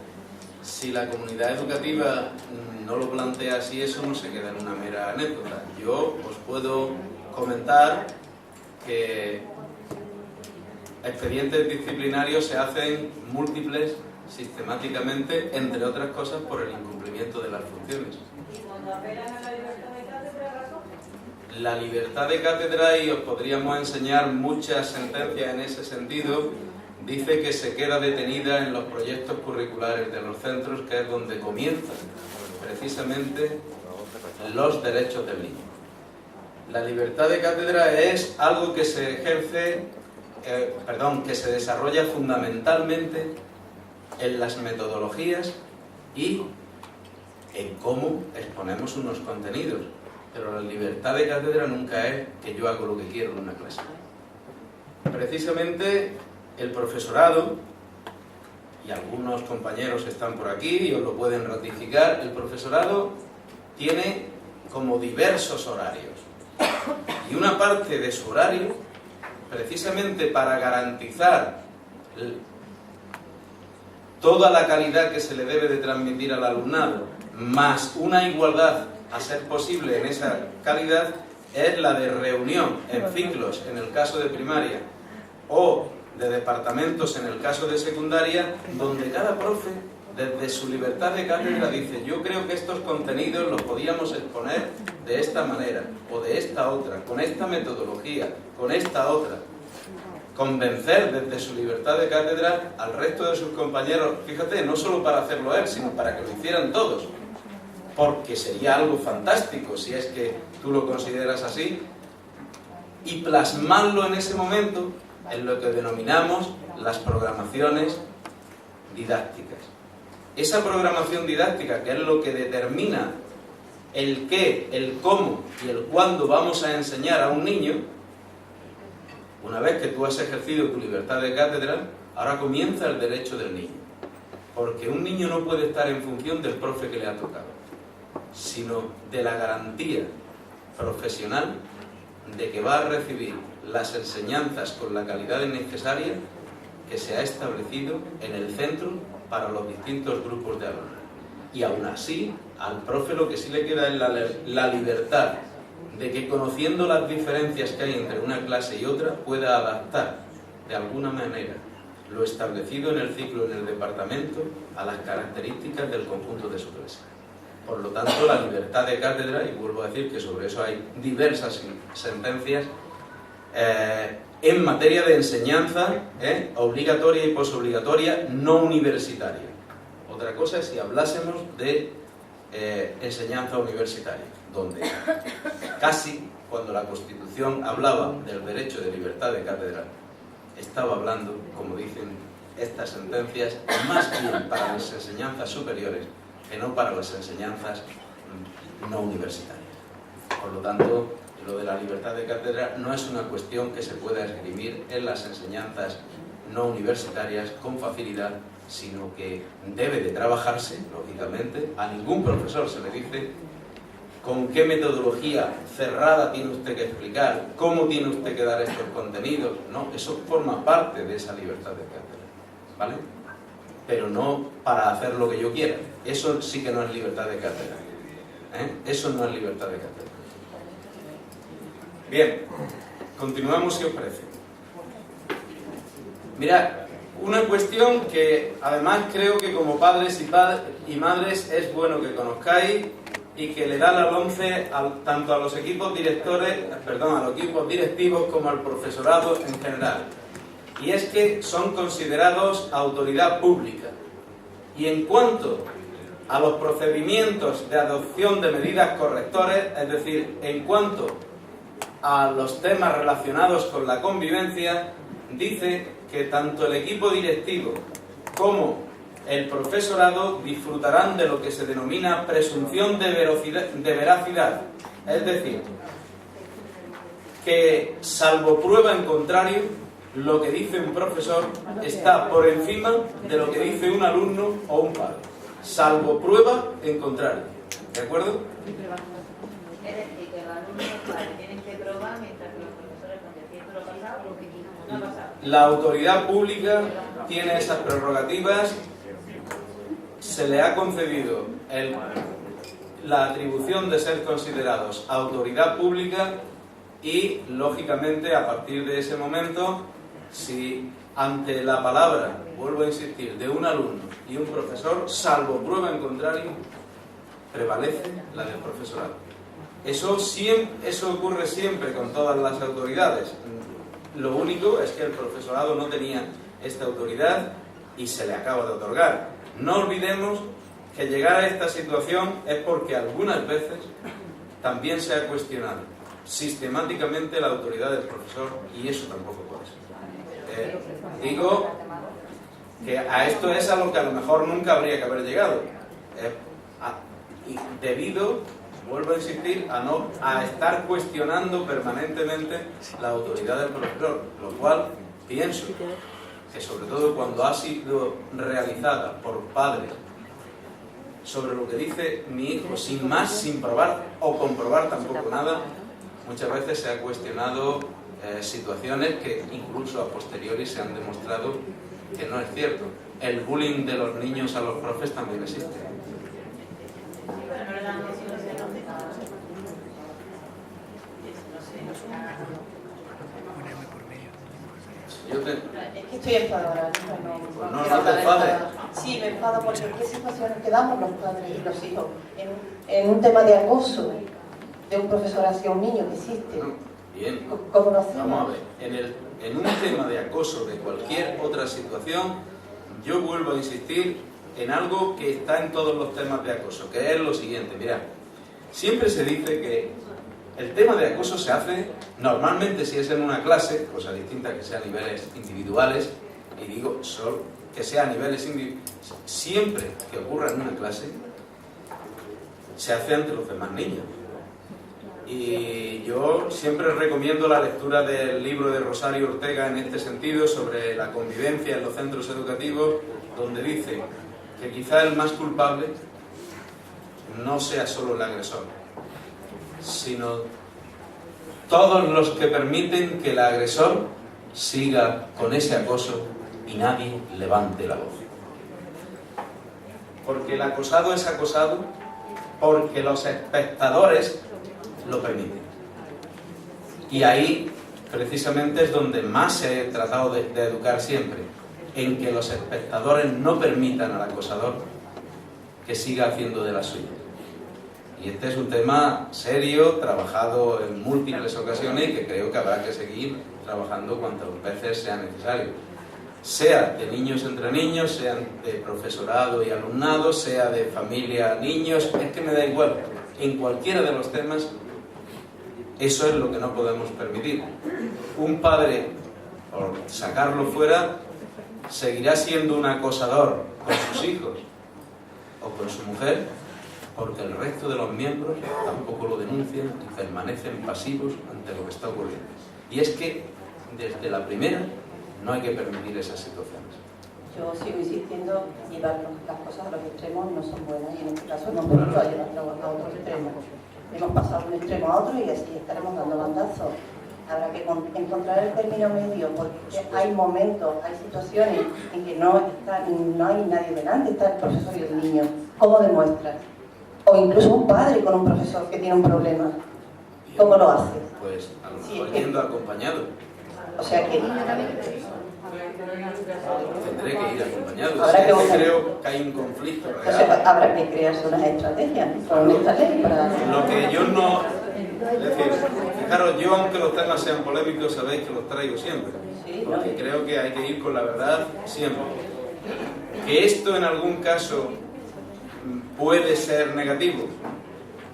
Si la comunidad educativa no lo plantea así, eso no se queda en una mera anécdota. Yo os puedo comentar que expedientes disciplinarios se hacen múltiples sistemáticamente, entre otras cosas por el incumplimiento de las funciones. ¿Y cuando apelan a la libertad de cátedra, razón? La libertad de cátedra, y os podríamos enseñar muchas sentencias en ese sentido, dice que se queda detenida en los proyectos curriculares de los centros, que es donde comienzan precisamente los derechos del niño. La libertad de cátedra es algo que se ejerce, que se desarrolla fundamentalmente en las metodologías y en cómo exponemos unos contenidos. Pero la libertad de cátedra nunca es que yo hago lo que quiero en una clase. Precisamente el profesorado, y algunos compañeros están por aquí y os lo pueden ratificar, el profesorado tiene como diversos horarios. Y una parte de su horario, precisamente para garantizar toda la calidad que se le debe de transmitir al alumnado, más una igualdad a ser posible en esa calidad, es la de reunión en ciclos, en el caso de primaria, o de departamentos, en el caso de secundaria, donde cada profe, desde su libertad de cátedra, dice: yo creo que estos contenidos los podíamos exponer de esta manera, o de esta otra, con esta metodología, con esta otra. Convencer desde su libertad de cátedra al resto de sus compañeros, fíjate, no solo para hacerlo él, sino para que lo hicieran todos, porque sería algo fantástico si es que tú lo consideras así, y plasmarlo en ese momento en lo que denominamos las programaciones didácticas. Esa programación didáctica, que es lo que determina el qué, el cómo y el cuándo vamos a enseñar a un niño. Una vez que tú has ejercido tu libertad de cátedra, ahora comienza el derecho del niño. Porque un niño no puede estar en función del profe que le ha tocado, sino de la garantía profesional de que va a recibir las enseñanzas con la calidad necesaria que se ha establecido en el centro para los distintos grupos de alumnos. Y aún así, al profe lo que sí le queda es la libertad de que, conociendo las diferencias que hay entre una clase y otra, pueda adaptar de alguna manera lo establecido en el ciclo, en el departamento, a las características del conjunto de su clase. Por lo tanto, la libertad de cátedra, y vuelvo a decir que sobre eso hay diversas sentencias, en materia de enseñanza obligatoria y posobligatoria no universitaria. Otra cosa es si hablásemos de enseñanza universitaria, donde casi, cuando la Constitución hablaba del derecho de libertad de cátedra, estaba hablando, como dicen estas sentencias, más bien para las enseñanzas superiores que no para las enseñanzas no universitarias. Por lo tanto, lo de la libertad de cátedra no es una cuestión que se pueda esgrimir en las enseñanzas no universitarias con facilidad, sino que debe de trabajarse, lógicamente. A ningún profesor se le dice con qué metodología cerrada tiene usted que explicar, cómo tiene usted que dar estos contenidos. No, eso forma parte de esa libertad de cátedra, ¿vale? Pero no para hacer lo que yo quiera. Eso sí que no es libertad de cátedra. Eso no es libertad de cátedra. Bien, continuamos si os parece. Mirad, una cuestión que además creo que como padres y madres es bueno que conozcáis y que le da la LOMCE tanto a los equipos a los equipos directivos como al profesorado en general. Y es que son considerados autoridad pública. Y en cuanto a los procedimientos de adopción de medidas correctores, es decir, en cuanto a los temas relacionados con la convivencia, dice que tanto el equipo directivo como el profesorado disfrutarán de lo que se denomina presunción de veracidad. Es decir, que salvo prueba en contrario, lo que dice un profesor está por encima de lo que dice un alumno o un padre. Salvo prueba en contrario. ¿De acuerdo? Es decir, que los alumnos y los padres tienen que probar mientras que los profesores no deciden lo pasado lo que no ha pasado. La autoridad pública tiene esas prerrogativas. Se le ha concedido la atribución de ser considerados autoridad pública y, lógicamente, a partir de ese momento, si ante la palabra, vuelvo a insistir, de un alumno y un profesor, salvo prueba en contrario, prevalece la del profesorado. Eso ocurre siempre con todas las autoridades. Lo único es que el profesorado no tenía esta autoridad y se le acaba de otorgar. No olvidemos que llegar a esta situación es porque algunas veces también se ha cuestionado sistemáticamente la autoridad del profesor y eso tampoco puede ser. Digo que a esto es a lo que a lo mejor nunca habría que haber llegado. Debido, vuelvo a insistir, a estar cuestionando permanentemente la autoridad del profesor, lo cual pienso que sobre todo cuando ha sido realizada por padres sobre lo que dice mi hijo, sin más, sin probar o comprobar tampoco nada, muchas veces se ha cuestionado situaciones que incluso a posteriori se han demostrado que no es cierto. El bullying de los niños a los profes también existe. Es que estoy enfadada. No te enfades. Sí, me enfado porque en qué situaciones quedamos los padres y los hijos. En un tema de acoso de un profesor hacia un niño que existe. Bien. ¿Cómo lo hacemos? Vamos a ver. En un tema de acoso de cualquier otra situación, yo vuelvo a insistir en algo que está en todos los temas de acoso, que es lo siguiente. Mirad, siempre se dice que el tema de acoso se hace normalmente si es en una clase, cosa distinta que sea a niveles individuales, y digo solo que sea a niveles individuales. Siempre que ocurra en una clase, se hace ante los demás niños. Y yo siempre recomiendo la lectura del libro de Rosario Ortega en este sentido, sobre la convivencia en los centros educativos, donde dice que quizá el más culpable no sea solo el agresor, sino todos los que permiten que el agresor siga con ese acoso y nadie levante la voz. Porque el acosado es acosado porque los espectadores lo permiten. Y ahí precisamente es donde más he tratado de educar siempre, en que los espectadores no permitan al acosador que siga haciendo de la suya. Y este es un tema serio, trabajado en múltiples ocasiones y que creo que habrá que seguir trabajando cuantas veces sea necesario. Sea de niños entre niños, sea de profesorado y alumnado, sea de familia, niños, es que me da igual. En cualquiera de los temas, eso es lo que no podemos permitir. Un padre, por sacarlo fuera, seguirá siendo un acosador con sus hijos o con su mujer, porque el resto de los miembros tampoco lo denuncian y permanecen pasivos ante lo que está ocurriendo. Y es que, desde la primera, no hay que permitir esas situaciones. Yo sigo insistiendo, llevar las cosas a los extremos no son buenas, y en este caso hemos venido a llevarlo a otro extremo. Hemos pasado de un extremo a otro y así estaremos dando bandazos. Habrá que encontrar el término medio, porque hay momentos, hay situaciones en que no hay nadie delante, está el profesor y el niño. ¿Cómo demuestras? O incluso un padre con un profesor que tiene un problema. ¿Cómo lo hace? Pues a lo Sí, mejor yendo acompañado. O sea que Tendré que ir acompañado. Habrá Sí, que buscar. creo que hay un conflicto entonces real. habrá que crearse unas estrategias, ¿no? Con esta ley para... Lo que yo no... Es decir, fijaros, yo aunque los temas sean polémicos, sabéis que los traigo siempre. Sí, Porque creo que hay que ir con la verdad siempre. Que esto en algún caso puede ser negativo,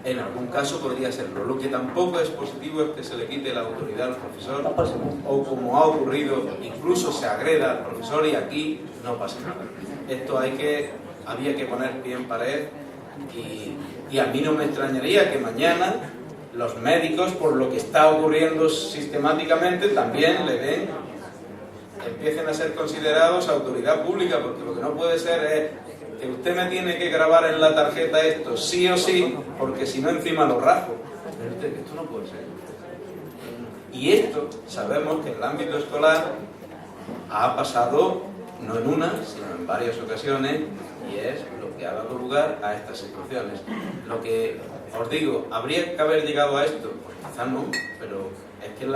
en algún caso podría serlo. Lo que tampoco es positivo es que se le quite la autoridad al profesor, No, por supuesto. o como ha ocurrido, incluso se agreda al profesor y aquí no pasa nada. Esto había que poner pie en pared y a mí no me extrañaría que mañana los médicos, por lo que está ocurriendo sistemáticamente, también empiecen a ser considerados autoridad pública, porque lo que no puede ser es que usted me tiene que grabar en la tarjeta esto sí o sí, porque si no encima lo rasgo. Pero esto no puede ser. Y esto sabemos que en el ámbito escolar ha pasado no en una, sino en varias ocasiones, y es lo que ha dado lugar a estas situaciones. Lo que os digo, ¿habría que haber llegado a esto? Pues quizás no, pero es que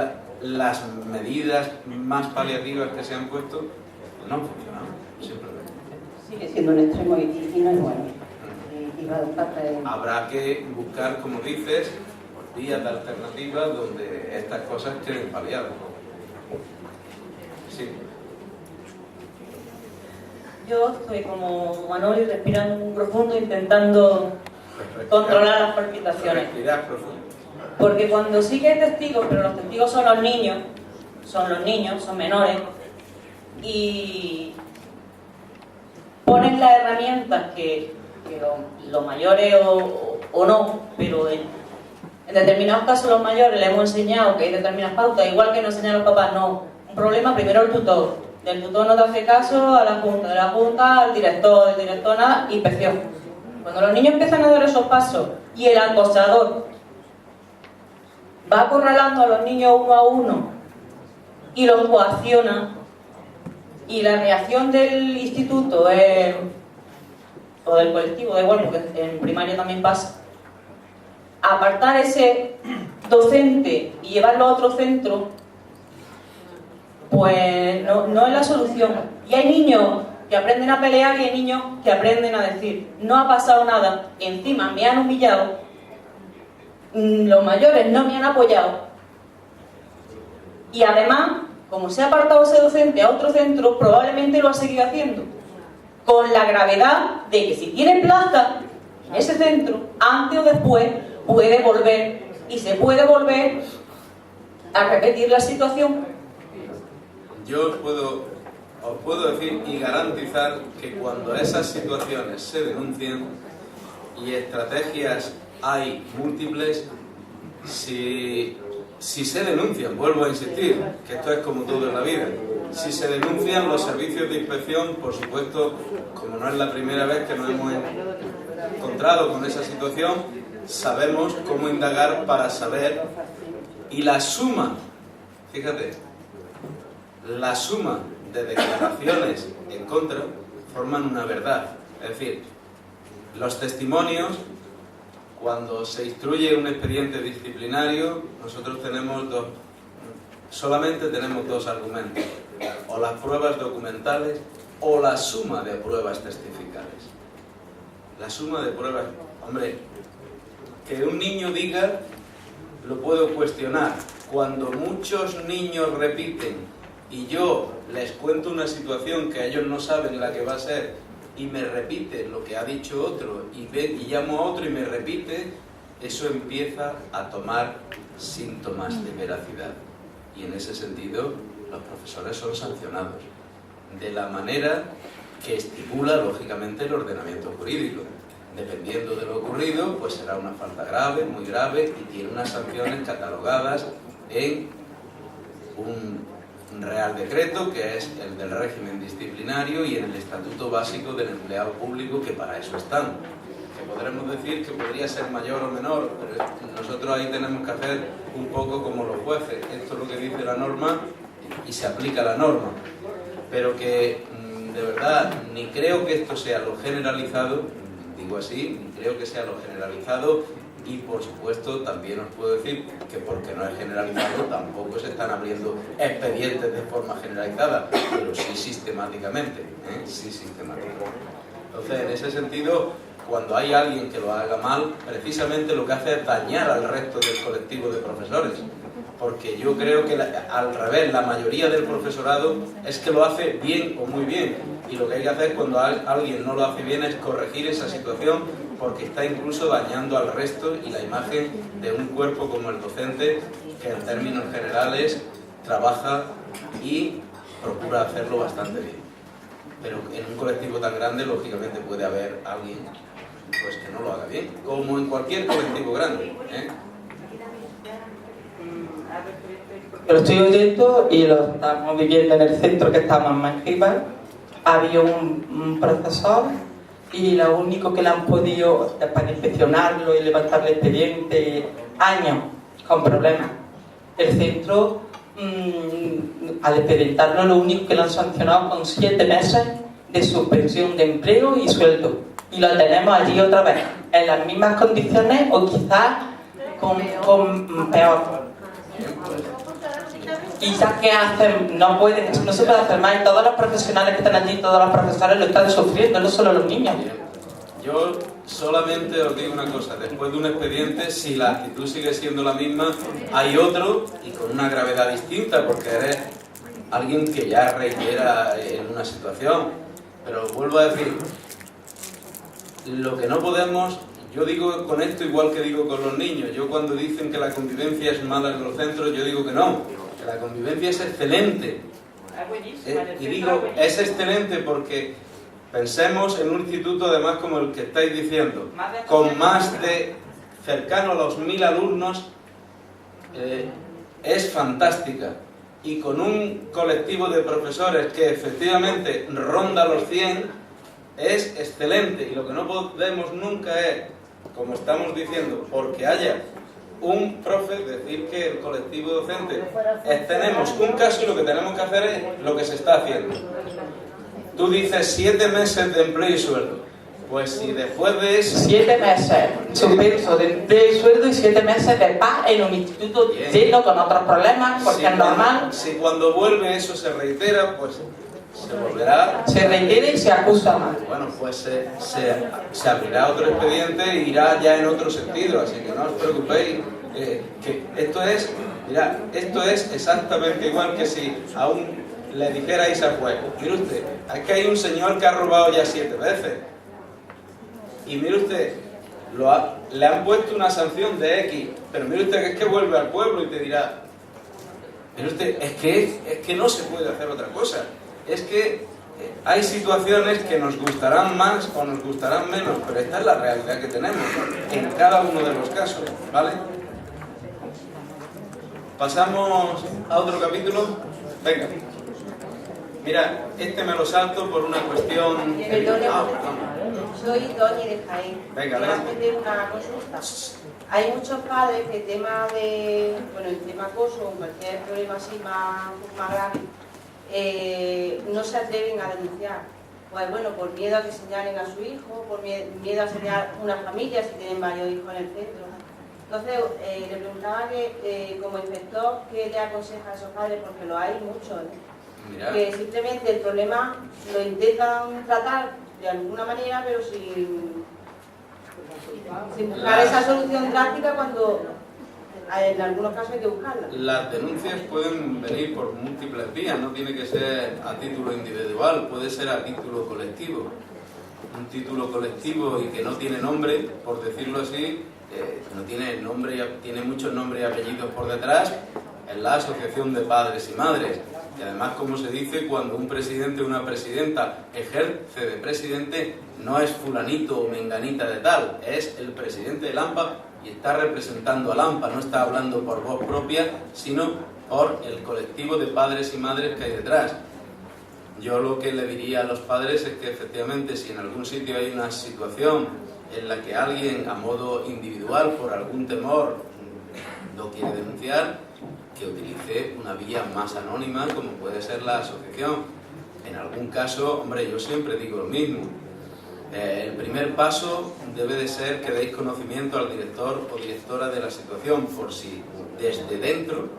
las medidas más paliativas que se han puesto no han funcionado, simplemente. Sigue siendo un extremo y no es bueno. Y va a traer... Habrá que buscar, como dices, vías de alternativas donde estas cosas queden paliadas. Sí. Yo estoy como Manoli respirando muy profundo, intentando controlar las palpitaciones. Respirar profundo. Porque cuando sí que hay testigos, pero los testigos son los niños, son menores, y ponen las herramientas que los mayores o no, pero en determinados casos los mayores les hemos enseñado que hay determinadas pautas, igual que nos enseñan los papás, no. Un problema primero el tutor. Del tutor no te hace caso a la junta, de la junta al director, del director nada, inspección. Cuando los niños empiezan a dar esos pasos y el acosador va acorralando a los niños uno a uno y los coacciona, y la reacción del instituto o del colectivo, da igual, porque en primaria también pasa, apartar ese docente y llevarlo a otro centro, pues no es la solución. Y hay niños que aprenden a pelear y hay niños que aprenden a decir, no ha pasado nada, encima me han humillado, los mayores no me han apoyado, y además, como se ha apartado ese docente a otro centro, probablemente lo ha seguido haciendo, con la gravedad de que si tiene plaza en ese centro, antes o después puede volver, y se puede volver a repetir la situación. Yo os puedo decir y garantizar que cuando esas situaciones se denuncien, y estrategias hay múltiples, si se denuncian, vuelvo a insistir, que esto es como todo en la vida, si se denuncian los servicios de inspección, por supuesto, como no es la primera vez que nos hemos encontrado con esa situación, sabemos cómo indagar para saber, y la suma, fíjate, la suma de declaraciones en contra forman una verdad. Es decir, los testimonios, cuando se instruye un expediente disciplinario, nosotros solamente tenemos dos argumentos: o las pruebas documentales o la suma de pruebas testificales. La suma de pruebas, hombre, que un niño diga, lo puedo cuestionar. Cuando muchos niños repiten y yo les cuento una situación que ellos no saben la que va a ser, y me repite lo que ha dicho otro, y llamo a otro y me repite, eso empieza a tomar síntomas de veracidad. Y en ese sentido, los profesores son sancionados de la manera que estipula, lógicamente, el ordenamiento jurídico. Dependiendo de lo ocurrido, pues será una falta grave, muy grave, y tiene unas sanciones catalogadas en un Real Decreto, que es el del régimen disciplinario, y en el Estatuto Básico del Empleado Público, que para eso están. Que podremos decir que podría ser mayor o menor, pero nosotros ahí tenemos que hacer un poco como los jueces. Esto es lo que dice la norma y se aplica la norma. Pero que, de verdad, ni creo que esto sea lo generalizado, digo así, ni creo que sea lo generalizado, Y por supuesto también os puedo decir que, porque no es generalizado, tampoco se están abriendo expedientes de forma generalizada, pero sí sistemáticamente, sí sistemáticamente. Entonces, en ese sentido, cuando hay alguien que lo haga mal, precisamente lo que hace es dañar al resto del colectivo de profesores, porque yo creo que al revés, la mayoría del profesorado es que lo hace bien o muy bien, y lo que hay que hacer cuando alguien no lo hace bien es corregir esa situación, porque está incluso dañando al resto y la imagen de un cuerpo como el docente, que en términos generales trabaja y procura hacerlo bastante bien. Pero en un colectivo tan grande, lógicamente, puede haber alguien pues que no lo haga bien, como en cualquier colectivo grande, Lo estoy oyendo y lo estamos viviendo en el centro que estamos en Mangíbar. Había un profesor y lo único que le han podido, para inspeccionarlo y levantarle expediente, años con problemas. El centro, al expedientarlo, lo único que le han sancionado con 7 meses de suspensión de empleo y sueldo. Y lo tenemos allí otra vez, en las mismas condiciones o quizás con peor. ¿Y ya qué hacen? No se puede hacer más, y todos los profesionales que están allí, todos los profesores lo están sufriendo, no solo los niños. Yo solamente os digo una cosa: después de un expediente, si la actitud sigue siendo la misma, hay otro, y con una gravedad distinta, porque eres alguien que ya reitera en una situación. Pero vuelvo a decir, lo que no podemos, yo digo con esto igual que digo con los niños. Yo, cuando dicen que la convivencia es mala en los centros, yo digo que no, que la convivencia es excelente. Y digo, es excelente porque pensemos en un instituto, además, como el que estáis diciendo, con más de cercano a los 1000 alumnos, es fantástica. Y con un colectivo de profesores que efectivamente ronda los 100, es excelente. Y lo que no podemos nunca es, como estamos diciendo, porque haya un profe, decir que el colectivo docente tenemos un caso y lo que tenemos que hacer es lo que se está haciendo. Tú dices 7 meses de empleo y sueldo. Pues si después de eso... 7 meses suspenso de empleo y sueldo y 7 meses de paz en un instituto lleno con otros problemas, porque es normal. Si cuando vuelve eso se reitera, pues se volverá... Se reitera y se acusa más. Bueno, pues se abrirá otro expediente e irá ya en otro sentido, así que no os preocupéis. Que esto es exactamente igual que si aún le dijerais al juez: mire usted, aquí hay un señor que ha robado ya 7 veces. Y mire usted, le han puesto una sanción de X, pero mire usted que es que vuelve al pueblo y te dirá: mire usted, es que no se puede hacer otra cosa. Es que hay situaciones que nos gustarán más o nos gustarán menos, pero esta es la realidad que tenemos en cada uno de los casos, ¿vale? ¿Pasamos a otro capítulo? Venga. Mira, este me lo salto por una cuestión... Soy Doña de Jaén. Venga, me vas a meter una consulta. Hay muchos padres que el tema acoso o cualquier problema así más grave, no se atreven a denunciar. Pues bueno, por miedo a que señalen a su hijo, por miedo a señalar una familia si tienen varios hijos en el centro. Entonces, le preguntaba que como inspector, ¿qué le aconseja a esos padres? Porque lo hay muchos, que simplemente el problema lo intentan tratar de alguna manera, pero sin buscar esa solución drástica cuando en algunos casos hay que buscarla. Las denuncias pueden venir por múltiples vías, no tiene que ser a título individual, puede ser a título colectivo. Un título colectivo y que no tiene nombre, por decirlo así, no tiene nombre, tiene muchos nombres y apellidos por detrás, es la Asociación de Padres y Madres. Y además, como se dice, cuando un presidente o una presidenta ejerce de presidente, no es fulanito o menganita de tal, es el presidente del AMPA y está representando al AMPA, no está hablando por voz propia, sino por el colectivo de padres y madres que hay detrás. Yo lo que le diría a los padres es que efectivamente, si en algún sitio hay una situación en la que alguien a modo individual, por algún temor, no quiere denunciar, que utilice una vía más anónima como puede ser la asociación. En algún caso, hombre, yo siempre digo lo mismo, El primer paso debe de ser que deis conocimiento al director o directora de la situación, por si desde dentro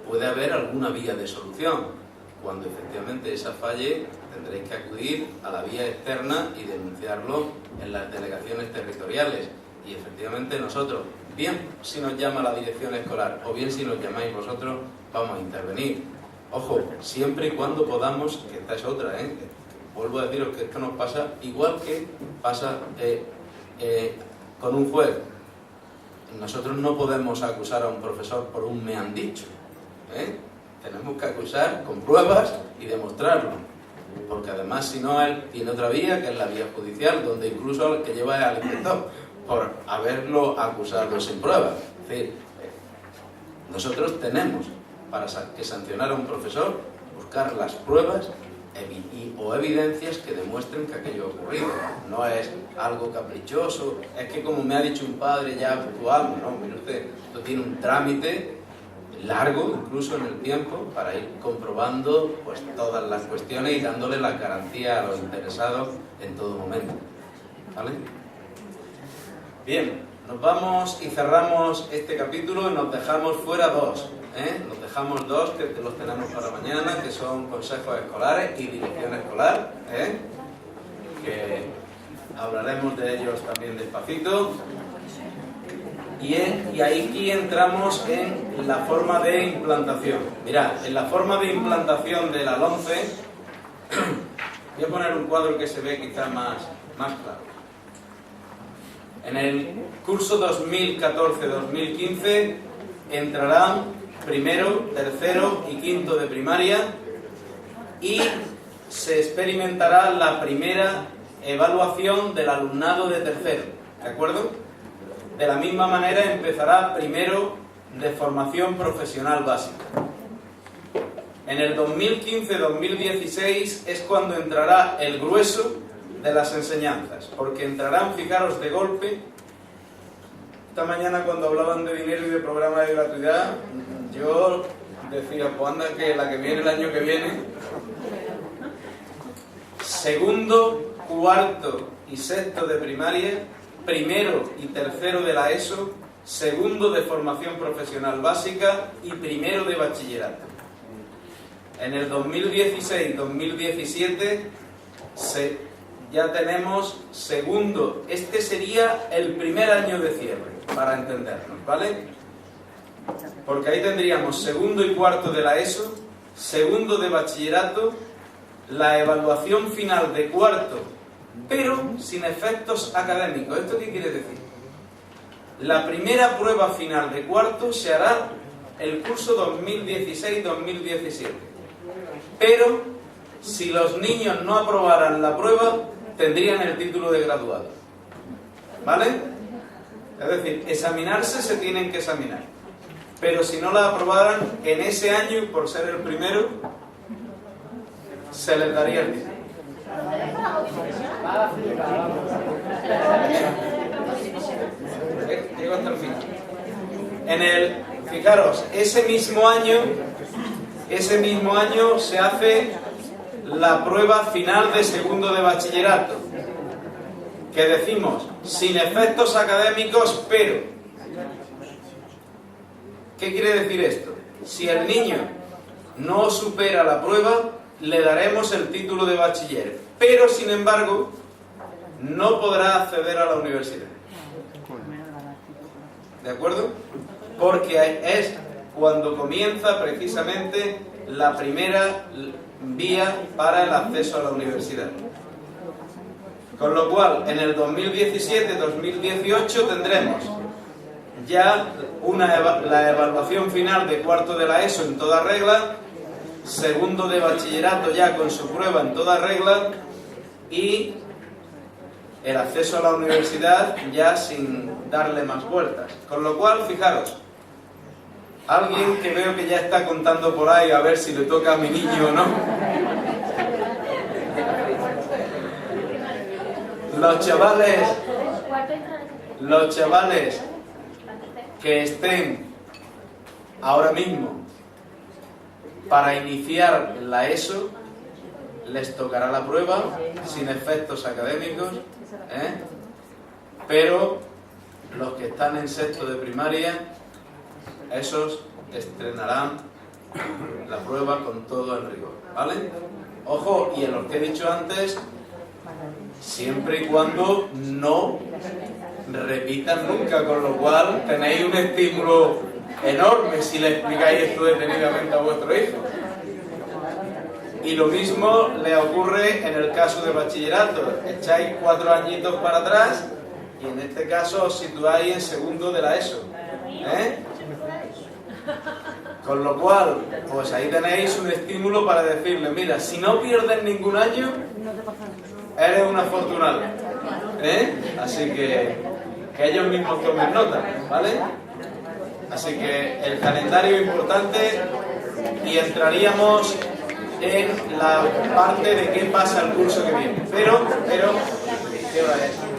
puede haber alguna vía de solución. Cuando efectivamente esa falle, tendréis que acudir a la vía externa y denunciarlo en las delegaciones territoriales. Y efectivamente nosotros, bien si nos llama la dirección escolar o bien si nos llamáis vosotros, vamos a intervenir. Ojo, siempre y cuando podamos, que esta es otra, vuelvo a deciros que esto nos pasa igual que pasa con un juez. Nosotros no podemos acusar a un profesor por un me han dicho. Tenemos que acusar con pruebas y demostrarlo. Porque además, si no, él tiene otra vía, que es la vía judicial, donde incluso el que lleva es al inspector, por haberlo acusado sin pruebas. Es decir, nosotros tenemos, para que sancionar a un profesor, buscar las pruebas o evidencias que demuestren que aquello ha ocurrido. No es algo caprichoso, es que como me ha dicho un padre ya actual. No, mire usted, esto tiene un trámite largo, incluso en el tiempo, para ir comprobando pues todas las cuestiones y dándole la garantía a los interesados en todo momento. ¿Vale? Bien, nos vamos y cerramos este capítulo y nos dejamos fuera dos. Nos dejamos dos que los tenemos para mañana, que son consejos escolares y dirección escolar, que hablaremos de ellos también despacito. Y aquí entramos en la forma de implantación. Mirad, en la forma de implantación de la LOMCE, voy a poner un cuadro que se ve quizá más claro. En el curso 2014-2015 entrarán primero, tercero y quinto de primaria y se experimentará la primera evaluación del alumnado de tercero, ¿de acuerdo? De la misma manera empezará primero de formación profesional básica. En el 2015-2016 es cuando entrará el grueso de las enseñanzas, porque entrarán, fijaros, de golpe. Esta mañana cuando hablaban de dinero y de programas de gratuidad, yo decía, pues anda que la que viene el año que viene, segundo, cuarto y sexto de primaria, primero y tercero de la ESO, segundo de formación profesional básica y primero de bachillerato. En el 2016-2017 ya tenemos segundo. Este sería el primer año de cierre, para entendernos, ¿vale? Porque ahí tendríamos segundo y cuarto de la ESO, segundo de bachillerato, la evaluación final de cuarto, pero sin efectos académicos. ¿Esto qué quiere decir? La primera prueba final de cuarto se hará el curso 2016-2017. Pero si los niños no aprobaran la prueba, tendrían el título de graduado. ¿Vale? Es decir, examinarse se tienen que examinar. Pero si no la aprobaran, en ese año, por ser el primero, se les daría el título. Llego hasta el final. Fijaros, ese mismo año se hace la prueba final de segundo de bachillerato, que decimos sin efectos académicos, pero ¿qué quiere decir esto? Si el niño no supera la prueba, le daremos el título de bachiller, pero sin embargo no podrá acceder a la universidad. ¿De acuerdo? Porque es cuando comienza precisamente la primera vía para el acceso a la universidad. Con lo cual, en el 2017-2018 tendremos ya la evaluación final de cuarto de la ESO en toda regla, segundo de bachillerato ya con su prueba en toda regla y el acceso a la universidad ya sin darle más vueltas. Con lo cual, fijaros, alguien que veo que ya está contando por ahí a ver si le toca a mi niño o no. Los chavales que estén ahora mismo para iniciar la ESO, les tocará la prueba sin efectos académicos, pero los que están en sexto de primaria, esos estrenarán la prueba con todo el rigor, ¿vale? Ojo, y en los que he dicho antes, siempre y cuando no repitan nunca, con lo cual tenéis un estímulo enorme si le explicáis esto detenidamente a vuestro hijo. Y lo mismo le ocurre en el caso de bachillerato. Echáis 4 añitos para atrás y en este caso os situáis en segundo de la ESO. Con lo cual, pues ahí tenéis un estímulo para decirle, mira, si no pierdes ningún año, eres un afortunado. Así que ellos mismos tomen nota, ¿vale? Así que el calendario es importante y entraríamos en la parte de qué pasa el curso que viene. Pero, ¿qué hora es?